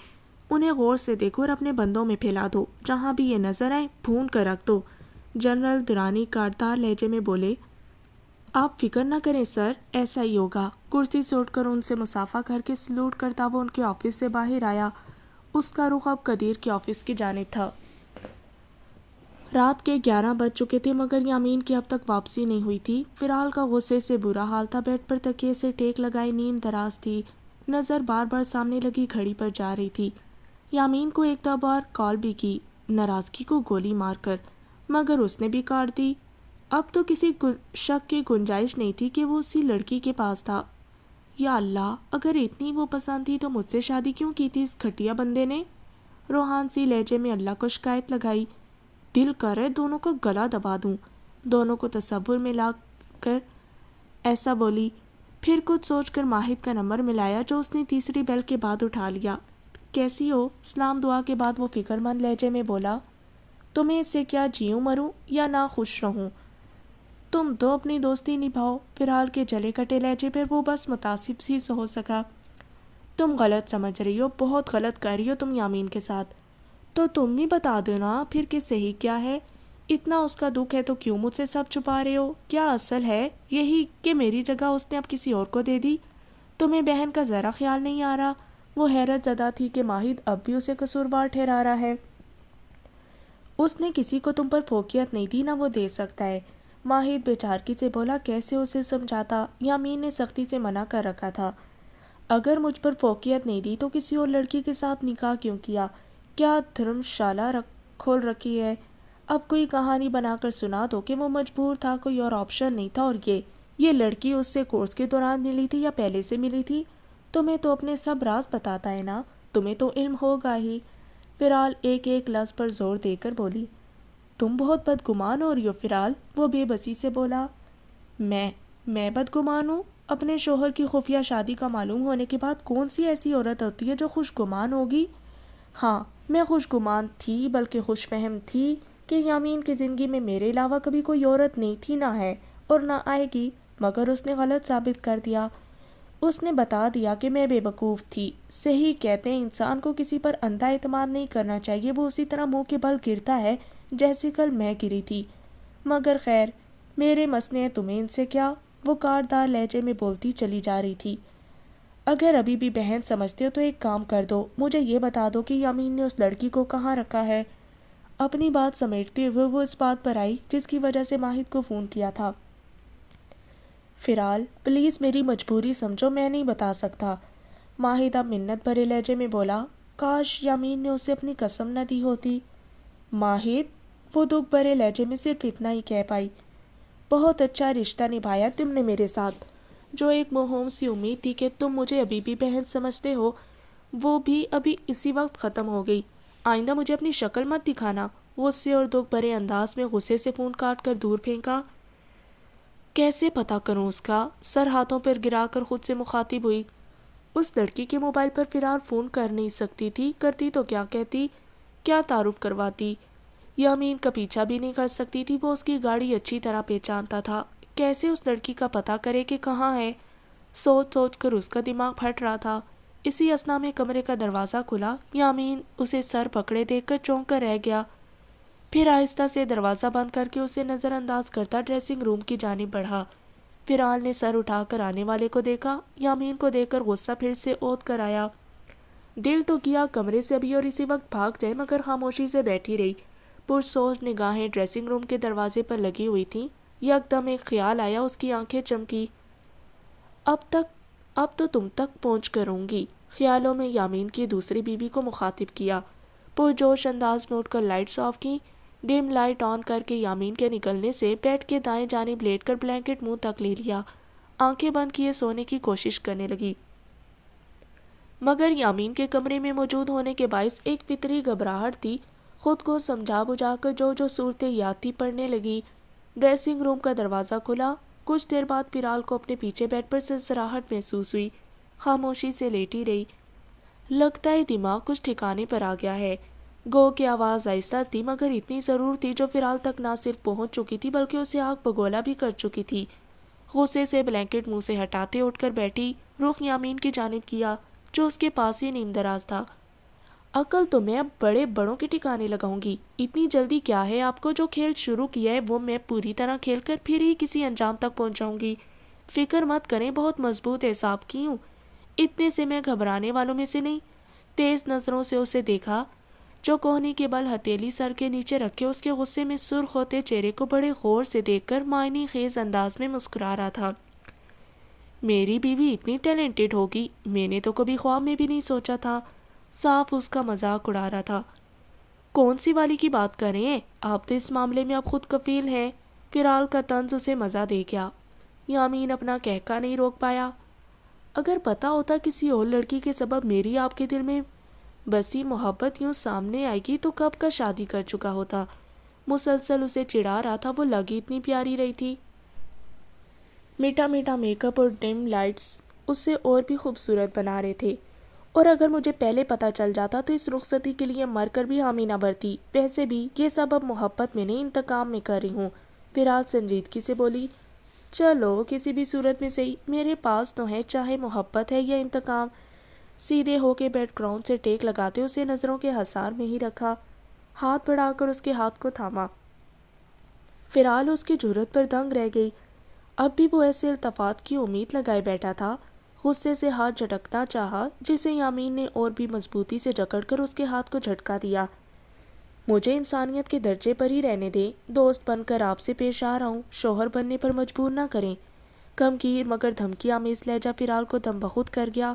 انہیں غور سے دیکھو اور اپنے بندوں میں پھیلا دو، جہاں بھی یہ نظر آئے بھون کر رکھ دو۔ جنرل درانی کاٹدار لہجے میں بولے، آپ فکر نہ کریں سر، ایسا ہی ہوگا۔ کرسی سے اٹھ کر ان سے مصافحہ کر کے سلوٹ کرتا وہ ان کے آفس سے باہر آیا۔ اس کا رخ اب قدیر کے آفس کی جانب تھا۔ رات کے 11 بج چکے تھے، مگر یامین کی اب تک واپسی نہیں ہوئی تھی۔ فیرال کا غصے سے برا حال تھا، بیڈ پر تکیے سے ٹیک لگائے نیند دراز تھی، نظر بار بار سامنے لگی گھڑی پر جا رہی تھی۔ یامین کو ایک دو بار کال بھی کی، ناراضگی کو گولی مار کر، مگر اس نے بھی کاٹ دی۔ اب تو کسی شک کی گنجائش نہیں تھی کہ وہ اسی لڑکی کے پاس تھا۔ یا اللہ، اگر اتنی وہ پسند تھی تو مجھ سے شادی کیوں کی تھی اس گھٹیا بندے نے؟ روحان سی لہجے میں اللہ کو شکایت لگائی۔ دل کر رہے دونوں کا گلا دبا دوں۔ دونوں کو تصور میں لا کر ایسا بولی، پھر کچھ سوچ کر ماہد کا نمبر ملایا جو اس نے تیسری بیل کے بعد اٹھا لیا۔ کیسی ہو؟ سلام دعا کے بعد وہ فکر مند لہجے میں بولا، تمہیں اس سے کیا جیوں مروں یا نہ خوش رہوں؟ تم دو اپنی دوستی نبھاؤ۔ فیرال کے جلے کٹے لہجے پر وہ بس متعصب سی ہو سکا۔ تم غلط سمجھ رہی ہو، بہت غلط کر رہی ہو تم یامین کے ساتھ۔ تو تم بھی بتا دو نا پھر کہ صحیح کیا ہے؟ اتنا اس کا دکھ ہے تو کیوں مجھ سے سب چھپا رہے ہو؟ کیا اصل ہے یہی کہ میری جگہ اس نے اب کسی اور کو دے دی؟ تمہیں بہن کا ذرا خیال نہیں آ رہا؟ وہ حیرت زدہ تھی کہ ماہد اب بھی اسے قصوروار ٹھہرا رہا ہے۔ اس نے کسی کو تم پر فوقیت نہیں دی، نہ وہ دے سکتا ہے۔ ماہد بے چارگی سے بولا، کیسے اسے سمجھاتا؟ یامین نے سختی سے منع کر رکھا تھا۔ اگر مجھ پر فوقیت نہیں دی تو کسی اور لڑکی کے ساتھ نکاح کیوں کیا؟ کیا دھرم شالہ کھول رکھی ہے؟ اب کوئی کہانی بنا کر سنا دو کہ وہ مجبور تھا، کوئی اور آپشن نہیں تھا۔ اور یہ لڑکی اس سے کورس کے دوران ملی تھی یا پہلے سے ملی تھی؟ تمہیں تو اپنے سب راز بتاتا ہے نا، تمہیں تو علم ہوگا ہی۔ فیرال ایک ایک لفظ پر زور دے کر بولی، تم بہت بدگمان ہو رہی ہو فیرال۔ وہ بے بسی سے بولا، میں بدگمان ہوں؟ اپنے شوہر کی خفیہ شادی کا معلوم ہونے کے بعد کون سی ایسی عورت ہوتی ہے جو خوش گمان ہوگی؟ ہاں، میں خوش گمان تھی، بلکہ خوش فہم تھی کہ یامین کی زندگی میں میرے علاوہ کبھی کوئی عورت نہیں تھی، نہ ہے اور نہ آئے گی، مگر اس نے غلط ثابت کر دیا۔ اس نے بتا دیا کہ میں بے وقوف تھی۔ صحیح کہتے ہیں انسان کو کسی پر اندھا اعتماد نہیں کرنا چاہیے، وہ اسی طرح منہ کے بل گرتا ہے جیسے کل میں گری تھی۔ مگر خیر، میرے مسئلے ہیں، تمہیں ان سے کیا؟ وہ کاٹدار لہجے میں بولتی چلی جا رہی تھی۔ اگر ابھی بھی بہن سمجھتے ہو تو ایک کام کر دو، مجھے یہ بتا دو کہ یامین نے اس لڑکی کو کہاں رکھا ہے۔ اپنی بات سمیٹتے ہوئے وہ اس بات پر آئی جس کی وجہ سے ماہد کو فون کیا تھا۔ فیرال، پلیز میری مجبوری سمجھو، میں نہیں بتا سکتا۔ ماہد اب منت بھرے لہجے میں بولا، کاش یامین نے اسے اپنی قسم نہ دی ہوتی۔ ماہد، وہ دکھ بھرے لہجے میں صرف اتنا ہی کہہ پائی، بہت اچھا رشتہ نبھایا تم نے میرے ساتھ۔ جو ایک موہوم سی امید تھی کہ تم مجھے ابھی بھی بہن سمجھتے ہو، وہ بھی ابھی اسی وقت ختم ہو گئی۔ آئندہ مجھے اپنی شکل مت دکھانا۔ غصے اور دکھ بھرے انداز میں غصے سے فون کاٹ کر دور پھینکا۔ کیسے پتہ کروں اس کا؟ سر ہاتھوں پر گرا کر خود سے مخاطب ہوئی۔ اس لڑکی کے موبائل پر فیرال فون کر نہیں سکتی تھی، کرتی تو کیا کہتی، کیا تعارف کرواتی؟ یامین کا پیچھا بھی نہیں کر سکتی تھی، وہ اس کی گاڑی اچھی طرح پہچانتا تھا۔ کیسے اس لڑکی کا پتہ کرے کہ کہاں ہے؟ سوچ سوچ کر اس کا دماغ پھٹ رہا تھا۔ اسی اثنا میں کمرے کا دروازہ کھلا۔ یامین اسے سر پکڑے دیکھ کر چونک کر رہ گیا، پھر آہستہ سے دروازہ بند کر کے اسے نظر انداز کرتا ڈریسنگ روم کی جانب بڑھا۔ فیرال نے سر اٹھا کر آنے والے کو دیکھا۔ یامین کو دیکھ کر غصہ پھر سے اوت کر آیا۔ دل تو کیا کمرے سے ابھی اور اسی وقت بھاگ جائے، مگر خاموشی سے بیٹھی رہی۔ پرسوچ نگاہیں ڈریسنگ روم کے دروازے پر لگی ہوئی تھیں۔ یکدم ایک خیال آیا، اس کی آنکھیں چمکی۔ اب تو تم تک پہنچ کروں گی، خیالوں میں یامین کی دوسری بیوی کو مخاطب کیا۔ پرجوش انداز میں اٹھ کر لائٹس آف کی، ڈم لائٹ آن کر کے یامین کے نکلنے سے بیڈ کے دائیں جانب لیٹ کر بلینکٹ منہ تک لے لیا، آنکھیں بند کیے سونے کی کوشش کرنے لگی، مگر یامین کے کمرے میں موجود ہونے کے باعث ایک فطری گھبراہٹ تھی۔ خود کو سمجھا بجھا کر جو صورتیں یاد تھی پڑھنے لگی۔ ڈریسنگ روم کا دروازہ کھلا، کچھ دیر بعد پھرال کو اپنے پیچھے بیڈ پر سرسراہٹ محسوس ہوئی، خاموشی سے لیٹی رہی۔ لگتا ہے دماغ کچھ ٹھکانے پر آ گیا ہے۔ گو کہ آواز آہستہ تھی مگر اتنی ضرور تھی جو فھرال تک نہ صرف پہنچ چکی تھی بلکہ اسے آگ بگولا بھی کر چکی تھی۔ غصے سے بلینکٹ منہ سے ہٹاتے اٹھ کر بیٹھی، رخ یامین کی جانب کیا جو اس کے پاس ہی نیم دراز تھا۔ عقل تو میں اب بڑے بڑوں کے ٹھکانے لگاؤں گی، اتنی جلدی کیا ہے آپ کو؟ جو کھیل شروع کیا ہے وہ میں پوری طرح کھیل کر پھر ہی کسی انجام تک پہنچاؤں گی، فکر مت کریں، بہت مضبوط اعصاب کی ہوں، اتنے سے میں گھبرانے والوں میں سے نہیں۔ تیز نظروں سے اسے دیکھا جو کوہنی کے بل ہتھیلی سر کے نیچے رکھے اس کے غصے میں سرخ ہوتے چہرے کو بڑے غور سے دیکھ کر معنی خیز انداز میں مسکرا رہا تھا۔ میری بیوی اتنی ٹیلنٹڈ ہوگی، میں نے تو کبھی خواب میں بھی نہیں سوچا تھا۔ صاف اس کا مذاق اڑا رہا تھا۔ کون سی والی کی بات کر رہے ہیں آپ؟ تو اس معاملے میں اب خود کفیل ہیں۔ فھرال کا طنز اسے مزہ دے گیا۔ یامین اپنا کہکا نہیں روک پایا۔ اگر پتا ہوتا کسی اور لڑکی کے سبب میری آپ کے دل میں بسی محبت یوں سامنے آئے گی تو کب کا شادی کر چکا ہوتا۔ مسلسل اسے چڑھا رہا تھا، وہ لگی اتنی پیاری رہی تھی۔ میٹھا میٹھا میک اپ اور ڈم لائٹس اسے اور بھی خوبصورت بنا رہے تھے، اور اگر مجھے پہلے پتا چل جاتا تو اس رخصتی کے لیے مر کر بھی حامی نہ بھرتی۔ ویسے بھی یہ سب اب محبت میں نہیں انتقام میں کر رہی ہوں۔ فھرال سنجیدگی سے بولی، چلو کسی بھی صورت میں صحیح، میرے پاس تو ہے، چاہے محبت ہے یا انتقام۔ سیدھے ہو کے بیڈ گراؤنڈ سے ٹیک لگاتے اسے نظروں کے حصار میں ہی رکھا، ہاتھ بڑھا کر اس کے ہاتھ کو تھاما۔ فھرال اس کی جرأت پر دنگ رہ گئی۔ اب بھی وہ ایسے التفات کی امید لگائے بیٹھا تھا۔ غصے سے ہاتھ جھٹکنا چاہا جسے یامین نے اور بھی مضبوطی سے جکڑ کر اس کے ہاتھ کو جھٹکا دیا۔ مجھے انسانیت کے درجے پر ہی رہنے دیں، دوست بن کر آپ سے پیش آ رہا ہوں، شوہر بننے پر مجبور نہ کریں۔ غمگین مگر دھمکی آمیز لہجہ فھرال کو دم بخود کر گیا۔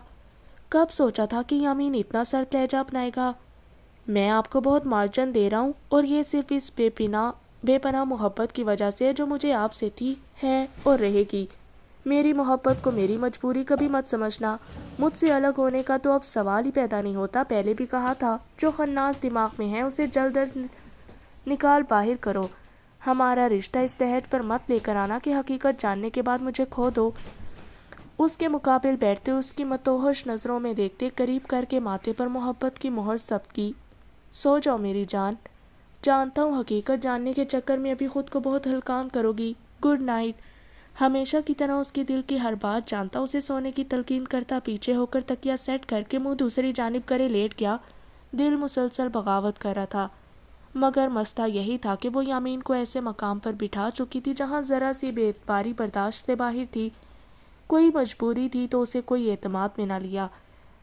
کب سوچا تھا کہ یامین اتنا سخت لہجہ اپنائے گا؟ میں آپ کو بہت مارجن دے رہا ہوں، اور یہ صرف اس بے پناہ محبت کی وجہ سے ہے جو مجھے آپ سے تھی، ہے اور رہے گی۔ میری محبت کو میری مجبوری کبھی مت سمجھنا۔ مجھ سے الگ ہونے کا تو اب سوال ہی پیدا نہیں ہوتا، پہلے بھی کہا تھا، جو خناس دماغ میں ہے اسے جلد از نکال باہر کرو۔ ہمارا رشتہ اس لحاظ پر مت لے کر آنا کہ حقیقت جاننے کے بعد مجھے کھو دو۔ اس کے مقابل بیٹھتے اس کی متوحش نظروں میں دیکھتے قریب کر کے ماتھے پر محبت کی مہر ثبت کی۔ سو جاؤ میری جان، جانتا ہوں حقیقت جاننے کے چکر میں ابھی خود کو بہت ہلکان کرو گی، گڈ نائٹ۔ ہمیشہ کی طرح اس کے دل کی ہر بات جانتا اسے سونے کی تلقین کرتا پیچھے ہو کر تکیا سیٹ کر کے منہ دوسری جانب کرے لیٹ گیا۔ دل مسلسل بغاوت کر رہا تھا، مگر مسئلہ یہی تھا کہ وہ یامین کو ایسے مقام پر بٹھا چکی تھی جہاں ذرا سی بے اعتباری برداشت سے باہر تھی۔ کوئی مجبوری تھی تو اسے کوئی اعتماد میں نہ لیا۔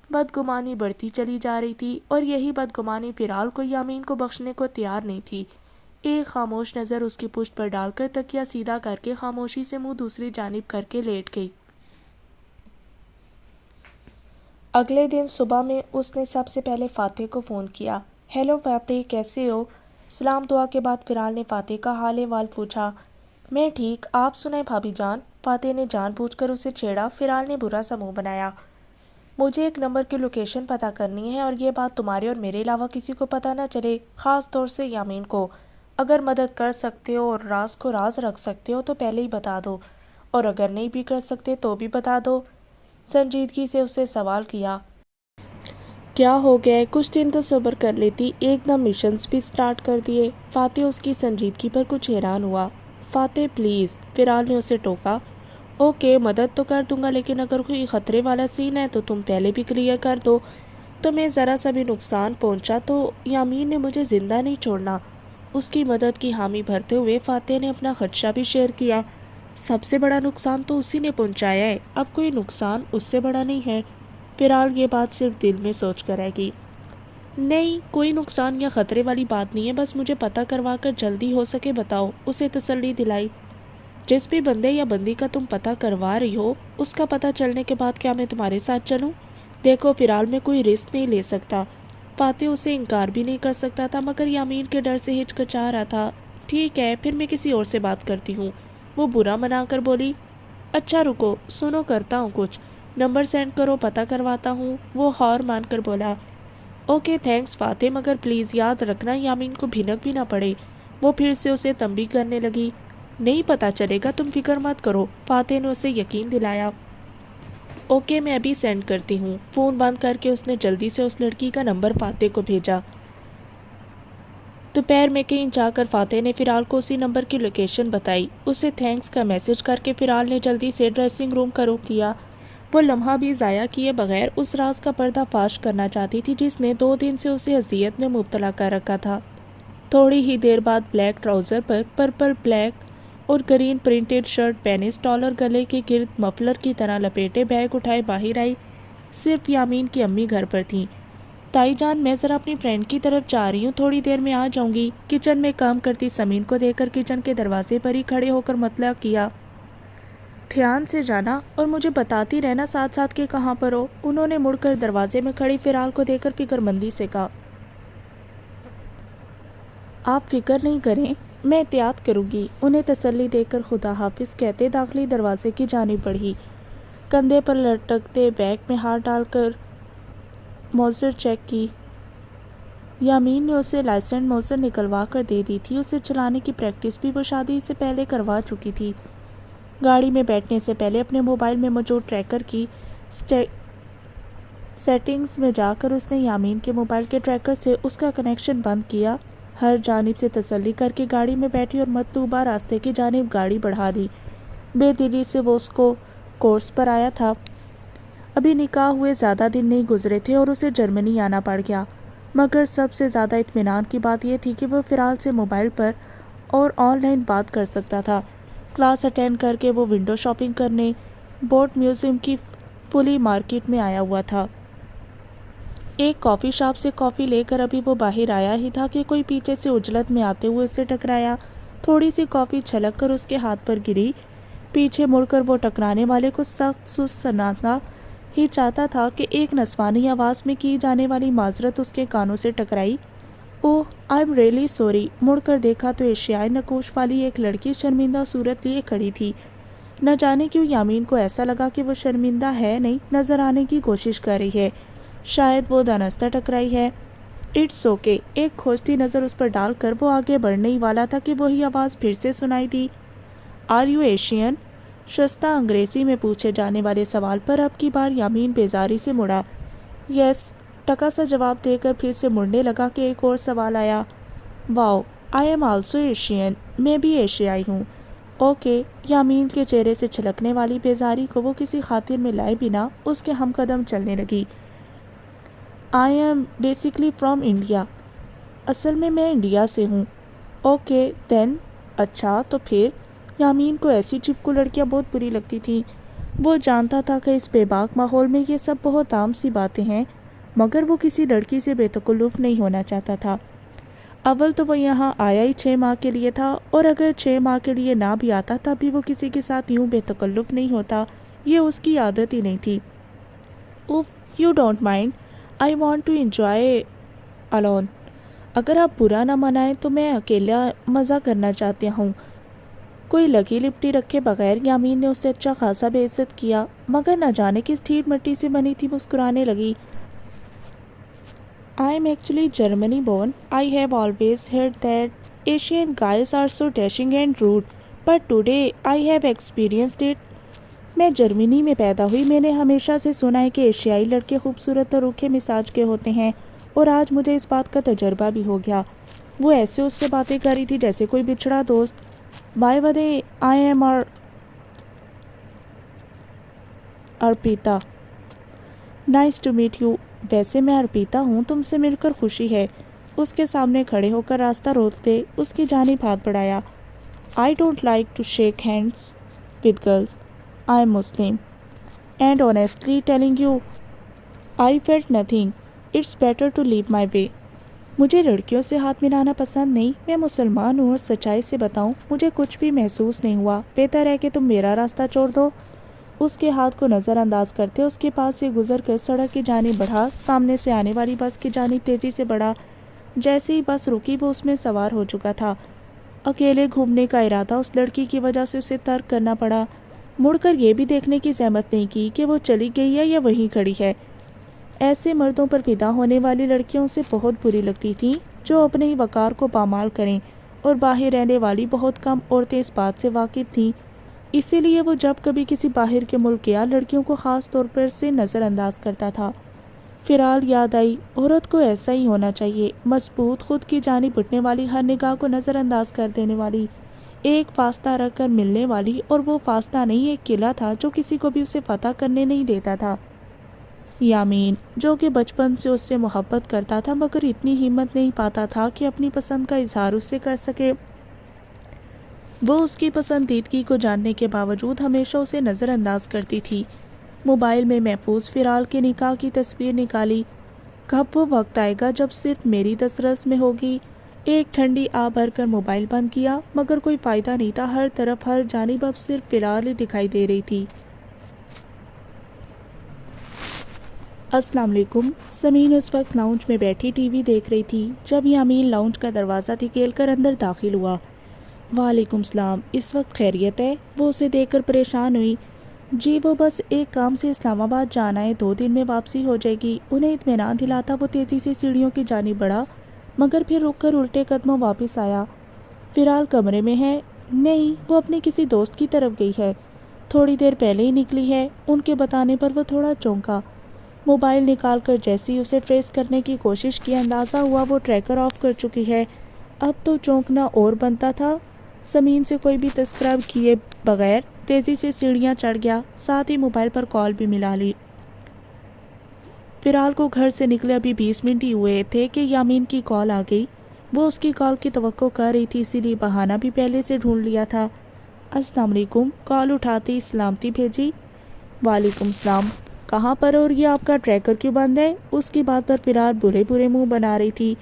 بدگمانی بڑھتی چلی جا رہی تھی، اور یہی بدگمانی فھرال کو یامین کو بخشنے کو تیار نہیں تھی۔ ایک خاموش نظر اس کی پشت پر ڈال کر تکیا سیدھا کر کے خاموشی سے منہ دوسری جانب کر کے لیٹ گئی۔ اگلے دن صبح میں اس نے سب سے پہلے فاتح کو فون کیا۔ ہیلو فاتح، کیسے ہو؟ سلام دعا کے بعد فھرال نے فاتح کا حال احوال پوچھا۔ میں ٹھیک، آپ سنائیں بھابی جان؟ فاتح نے جان بوجھ کر اسے چھیڑا۔ فھرال نے برا سا منہ بنایا۔ مجھے ایک نمبر کی لوکیشن پتہ کرنی ہے، اور یہ بات تمہارے اور میرے علاوہ کسی کو پتہ نہ چلے، خاص طور سے یامین کو۔ اگر مدد کر سکتے ہو اور راز کو راز رکھ سکتے ہو تو پہلے ہی بتا دو، اور اگر نہیں بھی کر سکتے تو بھی بتا دو۔ سنجیدگی سے اس سے سوال کیا۔ کیا ہو گیا ہے؟ کچھ دن تو صبر کر لیتی، ایک دم مشنز بھی سٹارٹ کر دیے۔ فاتح اس کی سنجیدگی پر کچھ حیران ہوا۔ فاتح پلیز، فھرال نے اسے ٹوکا۔ اوکے، مدد تو کر دوں گا، لیکن اگر کوئی خطرے والا سین ہے تو تم پہلے بھی کلیئر کر دو۔ تمہیں ذرا سا بھی نقصان پہنچا تو یامین نے مجھے زندہ نہیں چھوڑنا۔ اس کی مدد کی حامی بھرتے ہوئے فاتح نے اپنا خدشہ بھی شیئر کیا۔ سب سے بڑا نقصان تو اسی نے پہنچایا ہے، اب کوئی نقصان اس سے بڑا نہیں ہے۔ فھرال یہ بات صرف دل میں سوچ کر رہ گئی۔ نہیں, کوئی نقصان یا خطرے والی بات نہیں ہے، بس مجھے پتہ کروا کر جلدی ہو سکے بتاؤ، اسے تسلی دلائی۔ جس بھی بندے یا بندی کا تم پتہ کروا رہی ہو، اس کا پتہ چلنے کے بعد کیا میں تمہارے ساتھ چلوں؟ دیکھو فی الحال میں کوئی رسک نہیں لے سکتا۔ فاتح اسے انکار بھی نہیں کر سکتا تھا، مگر یامین کے ڈر سے ہچکچا رہا تھا۔ ٹھیک ہے، پھر میں کسی اور سے بات کرتی ہوں، وہ برا منا کر بولی۔ اچھا رکو، سنو کرتا ہوں کچھ، نمبر سینڈ کرو، پتہ کرواتا ہوں، وہ ہار مان کر بولا۔ اوکے تھینکس فاتح، مگر پلیز یاد رکھنا یامین کو بھنک بھی نہ پڑے۔ وہ پھر سے اسے تنبیہ کرنے لگی۔ نہیں پتہ چلے گا، تم فکر مت کرو، فاتح نے اسے یقین دلایا۔ اوکے میں ابھی سینڈ کرتی ہوں۔ فون بند کر کے اس نے جلدی سے اس لڑکی کا نمبر فاتح کو بھیجا۔ دوپہر میں کہیں جا کر فاتح نے فرال کو اسی نمبر کی لوکیشن بتائی۔ اسے تھینکس کا میسج کر کے فرال نے جلدی سے ڈریسنگ روم کا رخ کیا۔ وہ لمحہ بھی ضائع کیے بغیر اس راز کا پردہ فاش کرنا چاہتی تھی جس نے 2 دن سے اسے اذیت میں مبتلا کر رکھا تھا۔ تھوڑی ہی دیر بعد بلیک ٹراؤزر پر پرپل بلیک اور گرین پرنٹڈ شرٹ پہنے، اسٹالر گلے کے گرد مفلر کی طرح لپیٹے، بیگ اٹھائے باہر آئی۔ صرف یامین کی امی گھر پر تھیں۔ تائی جان میں ذرا اپنی فرینڈ کی طرف جا رہی ہوں، تھوڑی دیر میں آ جاؤں گی۔ کچن میں کام کرتی سمین کو دیکھ کر کچن کے دروازے پر ہی کھڑے ہو کر مطلع کیا۔ دھیان سے جانا اور مجھے بتاتی رہنا ساتھ ساتھ کہ کہاں پر ہو۔ انہوں نے مڑ کر دروازے میں کھڑی فرال کو دیکھ کر فکر مندی سے کہا۔ آپ فکر نہیں کریں، میں احتیاط کروں گی۔ انہیں تسلی دے کر خدا حافظ کہتے داخلی دروازے کی جانب بڑھی۔ کندھے پر لٹکتے بیگ میں ہاتھ ڈال کر موزر چیک کی۔ یامین نے اسے لائسنس موزر نکلوا کر دے دی تھی۔ اسے چلانے کی پریکٹس بھی وہ شادی سے پہلے کروا چکی تھی۔ گاڑی میں بیٹھنے سے پہلے اپنے موبائل میں موجود ٹریکر کی سیٹنگز میں جا کر اس نے یامین کے موبائل کے ٹریکر سے اس کا کنیکشن بند کیا۔ ہر جانب سے تسلی کر کے گاڑی میں بیٹھی اور مطلوبہ راستے کی جانب گاڑی بڑھا دی۔ بے دلی سے وہ اس کو کورس پر آیا تھا۔ ابھی نکاح ہوئے زیادہ دن نہیں گزرے تھے اور اسے جرمنی آنا پڑ گیا، مگر سب سے زیادہ اطمینان کی بات یہ تھی کہ وہ فرال سے موبائل پر اور آن لائن بات کر سکتا تھا۔ کلاس اٹینڈ کر کے وہ ونڈو شاپنگ کرنے بورڈ میوزیم کی فلی مارکیٹ میں آیا ہوا تھا۔ ایک کافی شاپ سے کافی لے کر ابھی وہ باہر آیا ہی تھا کہ کوئی پیچھے سے عجلت میں آتے ہوئے اسے ٹکرایا۔ تھوڑی سی کافی چھلک کر اس کے ہاتھ پر گری۔ پیچھے مڑ کر وہ ٹکرانے والے کو سخت سست سنانا ہی چاہتا تھا کہ ایک نسوانی آواز میں کی جانے والی معذرت اس کے کانوں سے ٹکرائی۔ اوہ آئی ایم ریئلی سوری۔ مڑ کر دیکھا تو ایشیائی نقوش والی ایک لڑکی شرمندہ صورت لیے کھڑی تھی۔ نہ جانے کیوں یامین کو ایسا لگا کہ وہ شرمندہ ہے نہیں، نظر آنے کی کوشش کر رہی ہے، شاید وہ دانستہ ٹکرائی ہے۔ It's okay. ایک کھوجتی نظر اس پر ڈال کر وہ آگے بڑھنے ہی والا تھا کہ وہی آواز پھر سے سنائی دی۔ Are you Asian? شستہ انگریزی میں پوچھے جانے والے سوال پر اب کی بار یامین بیزاری سے مڑا۔ یس، ٹکا سا جواب دے کر پھر سے مڑنے لگا کہ ایک اور سوال آیا۔ واؤ، آئی ایم آلسو ایشین۔ میں بھی ایشیائی ہوں۔ اوکے۔ یامین کے چہرے سے چھلکنے والی بیزاری کو وہ کسی خاطر میں لائے بنا اس کے ہم قدم چلنے لگی۔ I am basically from India. اصل میں انڈیا سے ہوں۔ Okay then. اچھا تو پھر؟ یامین کو ایسی چپکو لڑکیاں بہت بری لگتی تھیں۔ وہ جانتا تھا کہ اس بے باک ماحول میں یہ سب بہت عام سی باتیں ہیں، مگر وہ کسی لڑکی سے بے تکلف نہیں ہونا چاہتا تھا۔ اول تو وہ یہاں آیا ہی 6 ماہ کے لیے تھا، اور اگر 6 ماہ کے لیے نہ بھی آتا تب بھی وہ کسی کے ساتھ یوں بے تکلف نہیں ہوتا، یہ اس کی عادت ہی نہیں تھی۔ Oh, you don't mind, I want to enjoy alone. اگر آپ برا نہ منائیں تو میں اکیلا مزہ کرنا چاہتی ہوں۔ کوئی لگی لپٹی رکھے بغیر یامین نے اسے اچھا خاصا بے عزت کیا، مگر نہ جانے کس ٹھیٹ مٹی سے بنی تھی مسکرانے لگی۔ I am actually Germany born. I have always heard that Asian guys are so dashing and rude, but today I have experienced it. میں جرمنی میں پیدا ہوئی، میں نے ہمیشہ سے سنا ہے کہ ایشیائی لڑکے خوبصورت اور روکھے مزاج کے ہوتے ہیں، اور آج مجھے اس بات کا تجربہ بھی ہو گیا۔ وہ ایسے اس سے باتیں کر رہی تھی جیسے کوئی بچھڑا دوست۔ By the way, I am Arpita. Nice to meet you. ویسے میں ارپیتا ہوں، تم سے مل کر خوشی ہے۔ اس کے سامنے کھڑے ہو کر راستہ روکتے اس کی جانب ہاتھ بڑھایا۔ I don't like to shake hands with girls. I am Muslim, and honestly telling you I felt nothing. It's better to leave my way. مجھے لڑکیوں سے ہاتھ ملانا پسند نہیں، میں مسلمان ہوں اور سچائی سے بتاؤں مجھے کچھ بھی محسوس نہیں ہوا، بہتر ہے کہ تم میرا راستہ چھوڑ دو۔ اس کے ہاتھ کو نظر انداز کرتے اس کے پاس سے گزر کر سڑک کی جانب بڑھا، سامنے سے آنے والی بس کی جانب تیزی سے بڑھا۔ جیسے ہی بس رکی وہ اس میں سوار ہو چکا تھا۔ اکیلے گھومنے کا ارادہ اس لڑکی کی وجہ سے اسے ترک کرنا پڑا، مڑ کر یہ بھی دیکھنے کی زحمت نہیں کی کہ وہ چلی گئی ہے یا وہیں کھڑی ہے۔ ایسے مردوں پر فدا ہونے والی لڑکیوں سے بہت بری لگتی تھیں جو اپنے ہی وقار کو پامال کریں، اور باہر رہنے والی بہت کم عورتیں اس بات سے واقف تھیں، اسی لیے وہ جب کبھی کسی باہر کے ملک گیا لڑکیوں کو خاص طور پر سے نظر انداز کرتا تھا۔ فیرال یاد آئی، عورت کو ایسا ہی ہونا چاہیے، مضبوط، خود کی جانب اٹھنے والی، ہر نگاہ کو نظر انداز کر دینے والی، ایک فاصلہ رکھ کر ملنے والی، اور وہ فاصلہ نہیں ایک قلعہ تھا جو کسی کو بھی اسے فتح کرنے نہیں دیتا تھا۔ یامین جو کہ بچپن سے اس سے محبت کرتا تھا مگر اتنی ہمت نہیں پاتا تھا کہ اپنی پسند کا اظہار اس سے کر سکے، وہ اس کی پسندیدگی کو جاننے کے باوجود ہمیشہ اسے نظر انداز کرتی تھی۔ موبائل میں محفوظ فیرال کے نکاح کی تصویر نکالی۔ کب وہ وقت آئے گا جب صرف میری دسترس میں ہوگی؟ ایک ٹھنڈی آہ بھر کر موبائل بند کیا مگر کوئی فائدہ نہیں تھا، ہر طرف ہر جانب اب صرف فیرال ہی دکھائی دے رہی تھی۔ السلام علیکم۔ سمین اس وقت لاؤنج میں بیٹھی ٹی وی دیکھ رہی تھی جب یامین لاؤنج کا دروازہ دھکیل کر اندر داخل ہوا۔ وعلیکم السلام، اس وقت خیریت ہے؟ وہ اسے دیکھ کر پریشان ہوئی۔ جی وہ بس ایک کام سے اسلام آباد جانا ہے، 2 دن میں واپسی ہو جائے گی۔ انہیں اطمینان دلاتا وہ تیزی سے سیڑھیوں کی جانب بڑھا مگر پھر رک کر الٹے قدموں واپس آیا۔ فیرال کمرے میں ہے؟ نہیں، وہ اپنے کسی دوست کی طرف گئی ہے، تھوڑی دیر پہلے ہی نکلی ہے۔ ان کے بتانے پر وہ تھوڑا چونکا، موبائل نکال کر جیسے ہی اسے ٹریس کرنے کی کوشش کی اندازہ ہوا وہ ٹریکر آف کر چکی ہے۔ اب تو چونکنا اور بنتا تھا۔ سمین سے کوئی بھی تذکرہ کیے بغیر تیزی سے سیڑھیاں چڑھ گیا، ساتھ ہی موبائل پر کال بھی ملا لی۔ فیرال کو گھر سے نکلے ابھی 20 منٹ ہی ہوئے تھے کہ یامین کی کال آ گئی۔ وہ اس کی کال کی توقع کر رہی تھی، اسی لیے بہانہ بھی پہلے سے ڈھونڈ لیا تھا۔ السلام علیکم، کال اٹھاتے ہی سلامتی بھیجی۔ وعلیکم السلام، کہاں پر اور یہ آپ کا ٹریکر کیوں بند ہے؟ اس کی بات پر فیرال برے برے منہ بنا رہی تھی۔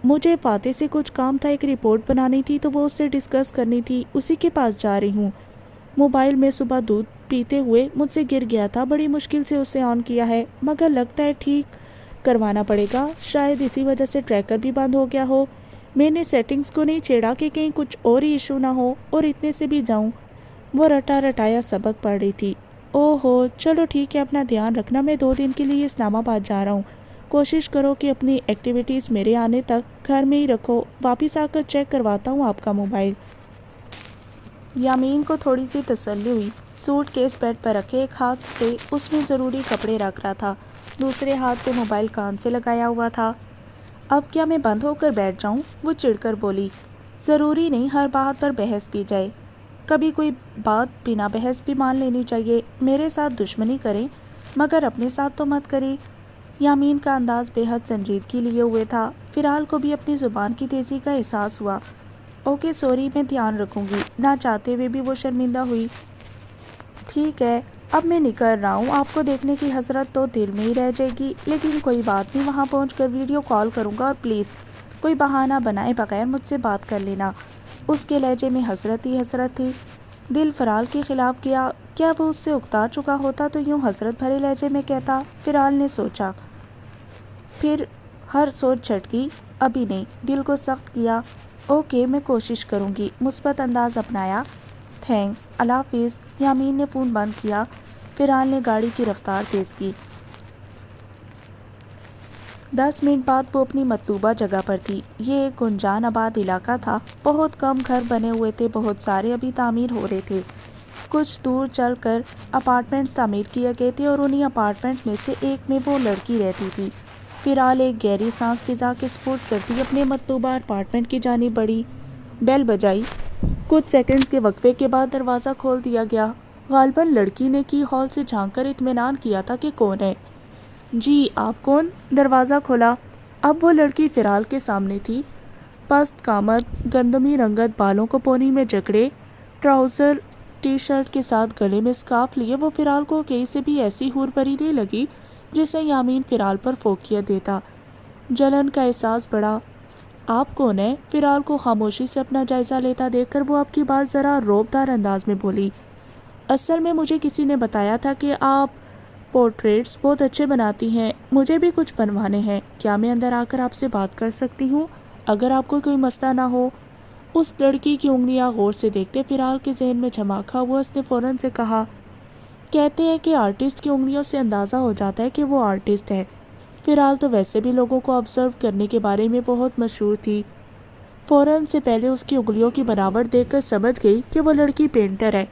مجھے فاتح سے کچھ کام تھا، ایک رپورٹ بنانی تھی تو وہ اس سے ڈسکس کرنی تھی، اسی کے پاس جا رہی ہوں۔ موبائل میں صبح دودھ پیتے ہوئے مجھ سے گر گیا تھا، بڑی مشکل سے اسے آن کیا ہے مگر لگتا ہے ٹھیک کروانا پڑے گا، شاید اسی وجہ سے ٹریکر بھی بند ہو گیا ہو۔ میں نے سیٹنگز کو نہیں چھیڑا کہ کہیں کچھ اور ہی ایشو نہ ہو، اور اتنے سے بھی جاؤں۔ وہ رٹا رٹایا سبق پڑھ رہی تھی۔ او ہو، چلو ٹھیک ہے، اپنا دھیان رکھنا، میں 2 دن کے لیے اسلام آباد جا رہا ہوں، کوشش کرو کہ اپنی ایکٹیویٹیز میرے آنے تک گھر میں ہی رکھو، واپس آ کر چیک کرواتا ہوں آپ کا موبائل۔ یامین کو تھوڑی سی تسلی ہوئی۔ سوٹ کیس بیڈ پر رکھے، ایک ہاتھ سے اس میں ضروری کپڑے رکھ رہا تھا، دوسرے ہاتھ سے موبائل کان سے لگایا ہوا تھا۔ اب کیا میں بند ہو کر بیٹھ جاؤں؟ وہ چڑھ کر بولی۔ ضروری نہیں ہر بات پر بحث کی جائے، کبھی کوئی بات بنا بحث بھی مان لینی چاہیے۔ میرے ساتھ دشمنی کریں مگر اپنے ساتھ تو مت کریں۔ یامین کا انداز بے حد سنجیدگی لیے ہوئے تھا۔ فیرال کو بھی اپنی زبان کی تیزی کا احساس ہوا۔ اوکے سوری، میں دھیان رکھوں گی۔ نہ چاہتے ہوئے بھی وہ شرمندہ ہوئی۔ ٹھیک ہے، اب میں نکل رہا ہوں، آپ کو دیکھنے کی حسرت تو دل میں ہی رہ جائے گی، لیکن کوئی بات نہیں، وہاں پہنچ کر ویڈیو کال کروں گا، اور پلیز کوئی بہانہ بنائے بغیر مجھ سے بات کر لینا۔ اس کے لہجے میں حسرت ہی حسرت تھی۔ دل فیرال کے خلاف گیا، کیا وہ اس سے اکتا چکا ہوتا تو یوں حسرت بھرے لہجے میں کہتا؟ فیرال نے سوچا، پھر ہر سوچ چھٹ گئی۔ ابھی نہیں، دل کو سخت کیا۔ اوکے، میں کوشش کروں گی، مثبت انداز اپنایا۔ تھینکس، اللہ حافظ۔ یامین نے فون بند کیا۔ فیرال نے گاڑی کی رفتار تیز کی۔ 10 منٹ بعد وہ اپنی مطلوبہ جگہ پر تھی۔ یہ ایک گنجان آباد علاقہ تھا، بہت کم گھر بنے ہوئے تھے، بہت سارے ابھی تعمیر ہو رہے تھے۔ کچھ دور چل کر اپارٹمنٹس تعمیر کیے گئے تھے اور انہی اپارٹمنٹ میں سے ایک میں وہ لڑکی رہتی تھی۔ فیرال ایک گہری سانس فضا کے سپرد کرتی اپنے مطلوبہ اپارٹمنٹ کی جانب بڑھی۔ بیل بجائی۔ کچھ سیکنڈز کے وقفے کے بعد دروازہ کھول دیا گیا۔ غالباً لڑکی نے کی ہال سے جھانک کر اطمینان کیا تھا کہ کون ہے۔ جی، آپ کون؟ دروازہ کھولا۔ اب وہ لڑکی فیرال کے سامنے تھی، پست قامت، گندمی رنگت بالوں کو پونی میں جکڑے، ٹراؤزر ٹی شرٹ کے ساتھ گلے میں سکارف لیے۔ وہ فیرال کو کہیں سے بھی ایسی حور بھری نہیں لگی جسے یامین فیرال پر فوقیت دیتا۔ جلن کا احساس بڑھا۔ آپ کون ہیں؟ فیرال کو خاموشی سے اپنا جائزہ لیتا دیکھ کر وہ اب کی بار ذرا رعبدار انداز میں بولی، اصل میں مجھے کسی نے بتایا تھا کہ آپ پورٹریٹس بہت اچھے بناتی ہیں، مجھے بھی کچھ بنوانے ہیں، کیا میں اندر آ کر آپ سے بات کر سکتی ہوں اگر آپ کو کوئی مسئلہ نہ ہو؟ اس لڑکی کی انگلیاں غور سے دیکھتے فیرال کے ذہن میں جھماکا ہوا۔ اس نے فوراً سے کہا، کہتے ہیں کہ آرٹسٹ کی انگلیوں سے اندازہ ہو جاتا ہے کہ وہ آرٹسٹ ہے۔ فیرال تو ویسے بھی لوگوں کو آبزرو کرنے کے بارے میں بہت مشہور تھی، فوراً سے پہلے اس کی انگلیوں کی بناوٹ دیکھ کر سمجھ گئی کہ وہ لڑکی پینٹر ہے۔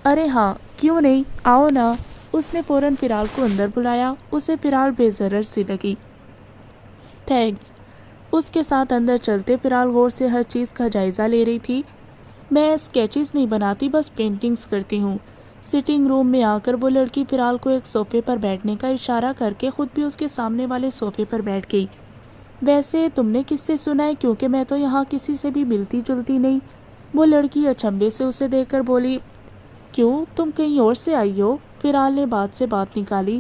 ارے ہاں کیوں نہیں، آؤ نا۔ اس نے فوراً فیرال کو اندر بلایا۔ اسے فیرال بے ضرر سی لگی۔ تھینکس۔ اس کے ساتھ اندر چلتے فیرال غور سے ہر چیز کا جائزہ لے رہی تھی۔ میں اسکیچز نہیں بناتی، بس پینٹنگز کرتی ہوں۔ سٹنگ روم میں آ کر وہ لڑکی فیرال کو ایک صوفے پر بیٹھنے کا اشارہ کر کے خود بھی اس کے سامنے والے صوفے پر بیٹھ گئی۔ ویسے تم نے کس سے سنا ہے؟ کیونکہ میں تو یہاں کسی سے بھی ملتی جلتی نہیں۔ وہ لڑکی اچنبھے سے اسے دیکھ کر بولی، کیوں تم کہیں اور سے آئی ہو؟ فیرال نے بات سے بات نکالی۔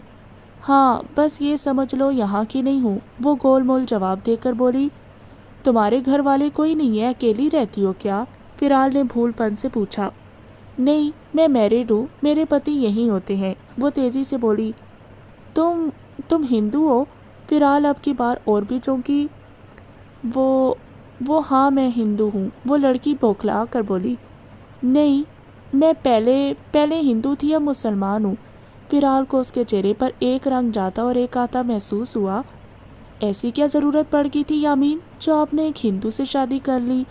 ہاں بس یہ سمجھ لو یہاں کی نہیں ہوں، وہ گول مول جواب دے کر بولی۔ تمہارے گھر والے کوئی نہیں ہے، اکیلی رہتی ہو کیا؟ فیرال نے بھول پن سے پوچھا۔ نہیں میں میرڈ ہوں، میرے پتی یہیں ہوتے ہیں، وہ تیزی سے بولی۔ تم ہندو ہو؟ فیرال اب کی بار اور بھی چونکی۔ وہ ہاں میں ہندو ہوں، وہ لڑکی بوکھلا کر بولی۔ نہیں میں پہلے ہندو تھی، اب مسلمان ہوں۔ فیرال کو اس کے چہرے پر ایک رنگ جاتا اور ایک آتا محسوس ہوا۔ ایسی کیا ضرورت پڑ گئی تھی یامین جو آپ نے ایک ہندو سے شادی کر لی؟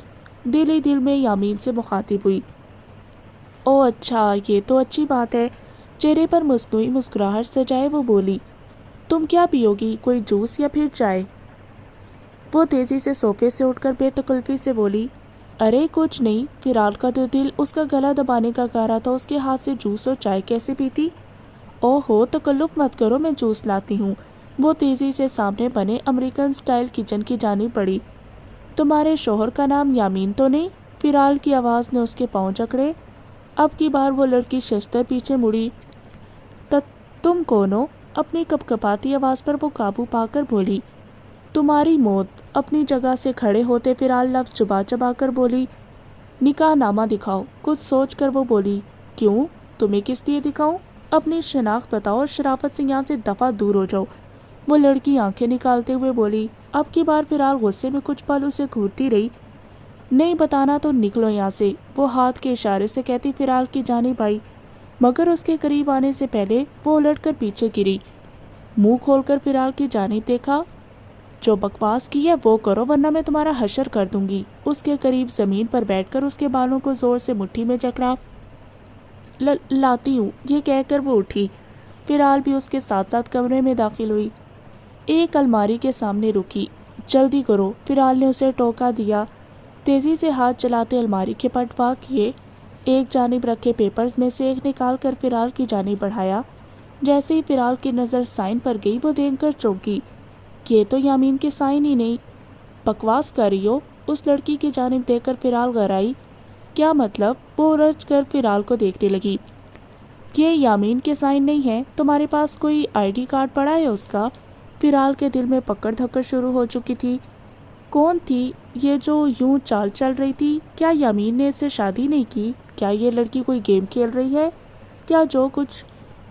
دل ہی دل میں یامین سے مخاطب ہوئی۔ او اچھا یہ تو اچھی بات ہے۔ چہرے پر مصنوعی مسکراہٹ سجائے وہ بولی، تم کیا پیو گی، کوئی جوس یا پھر چائے؟ وہ تیزی سے صوفے سے اٹھ کر بے تکلفی سے بولی، ارے کچھ نہیں۔ فیرال کا تو دل اس کا گلا دبانے کا کہہ رہا تھا، اس کے ہاتھ سے جوس اور چائے کیسے پیتی؟ او ہو تکلف مت کرو، میں جوس لاتی ہوں۔ وہ تیزی سے سامنے بنے امریکن سٹائل کچن کی جانب بڑھی۔ تمہارے شوہر کا نام یامین تو نہیں؟ فیرال کی آواز نے اس کے پاؤں جکڑے۔ اب کی بار وہ لڑکی ششتر پیچھے مڑی۔ تم کون ہو؟ اپنی کپکپاتی آواز پر وہ قابو پا کر بولی۔ تمہاری موت۔ اپنی جگہ سے کھڑے ہوتے فیرال لفظ چبا چبا کر بولی، نکاح نامہ دکھاؤ۔ کچھ سوچ کر وہ بولی، کیوں؟ تمہیں کس لیے دکھاؤں؟ اپنی شناخت بتاؤ اور شرافت سے یہاں سے دفعہ دور ہو جاؤ۔ وہ لڑکی آنکھیں نکالتے ہوئے بولی۔ اب کی بار فیرال غصے میں کچھ پل اسے گھورتی رہی۔ نہیں بتانا تو نکلو یہاں سے، وہ ہاتھ کے اشارے سے کہتی فیرال کی جانب آئی، مگر اس کے قریب آنے سے پہلے وہ الٹ کر پیچھے گری۔ منہ کھول کر فیرال کی جانب دیکھا، جو بکواس کی ہے وہ کرو ورنہ میں تمہارا حشر کر دوں گی۔ اس کے قریب زمین پر بیٹھ کر اس کے بالوں کو زور سے مٹھی میں جکڑا۔ لاتی ہوں، یہ کہہ کر وہ اٹھی۔ فیرال بھی اس کے ساتھ ساتھ کمرے میں داخل ہوئی۔ ایک الماری کے سامنے رکی۔ جلدی کرو، فیرال نے اسے ٹوکا دیا۔ تیزی سے ہاتھ چلاتے الماری کے پٹ وا کیے، ایک جانب رکھے پیپرز میں سے ایک نکال کر فیرال کی جانب بڑھایا۔ جیسے ہی فیرال کی نظر سائن پر گئی وہ دیکھ کر چونکی، یہ تو یامین کے سائن ہی نہیں۔ بکواس کر رہی ہو؟ اس لڑکی کی جانب دیکھ کر فیرال گھرائی۔ کیا مطلب؟ وہ الجھ کر فیرال کو دیکھنے لگی۔ یہ یامین کے سائن نہیں ہے، تمہارے پاس کوئی آئی ڈی کارڈ پڑا ہے اس کا؟ فیرال کے دل میں پکڑ دھکڑ شروع ہو چکی تھی۔ کون تھی یہ جو یوں چال چل رہی تھی؟ کیا یامین نے اس سے شادی نہیں کی؟ کیا یہ لڑکی کوئی گیم کھیل رہی ہے؟ کیا جو کچھ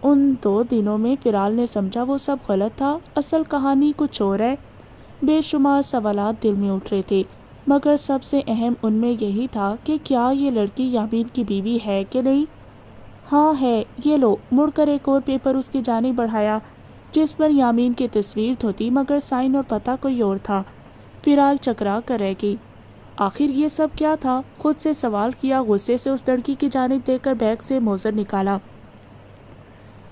ان 2 دنوں میں فیرال نے سمجھا وہ سب غلط تھا؟ اصل کہانی کچھ اور ہے۔ بے شمار سوالات دل میں اٹھ رہے تھے، مگر سب سے اہم ان میں یہی تھا کہ کیا یہ لڑکی یامین کی بیوی ہے کہ نہیں؟ ہاں ہے، یہ لو۔ مڑ کر ایک اور پیپر اس کی جانب بڑھایا جس پر یامین کی تصویر تو تھی مگر سائن اور پتہ کوئی اور تھا۔ فیرال چکرا کر رہ گئی۔ آخر یہ سب کیا تھا؟ خود سے سوال کیا۔ غصے سے اس لڑکی کی جانب دیکھ کر بیگ سے موزر نکالا۔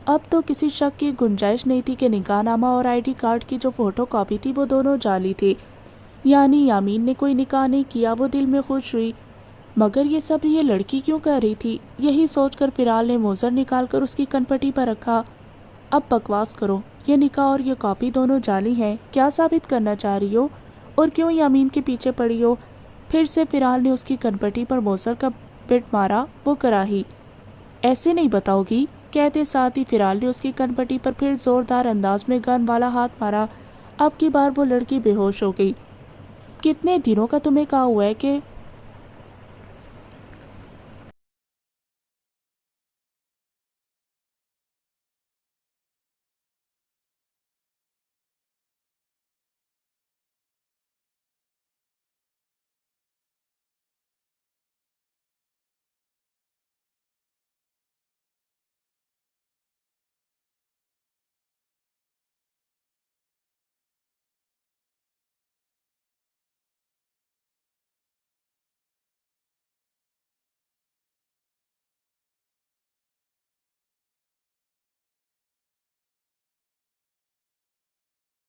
اب تو کسی شک کی گنجائش نہیں تھی کہ نکاح نامہ اور آئی ڈی کارڈ کی جو فوٹو کاپی تھی وہ دونوں جعلی تھے، یعنی یامین نے کوئی نکاح نہیں کیا۔ وہ دل میں خوش ہوئی، مگر یہ سب یہ لڑکی کیوں کر رہی تھی؟ یہی سوچ کر فیرال نے موزر نکال کر اس کی کنپٹی پر رکھا۔ اب بکواس کرو، یہ نکاح اور یہ کاپی دونوں جعلی ہیں۔ کیا ثابت کرنا چاہ رہی ہو اور کیوں یامین کے پیچھے پڑی ہو؟ پھر سے فیرال نے اس کی کنپٹی پر موزر کا بٹ مارا۔ وہ کراہی، ایسے نہیں بتاؤ گی کہتے ساتھ ہی فرال نے اس کی کن پٹی پر پھر زوردار انداز میں گن والا ہاتھ مارا۔ اب کی بار وہ لڑکی بے ہوش ہو گئی۔ کتنے دنوں کا تمہیں کہا ہوا ہے کہ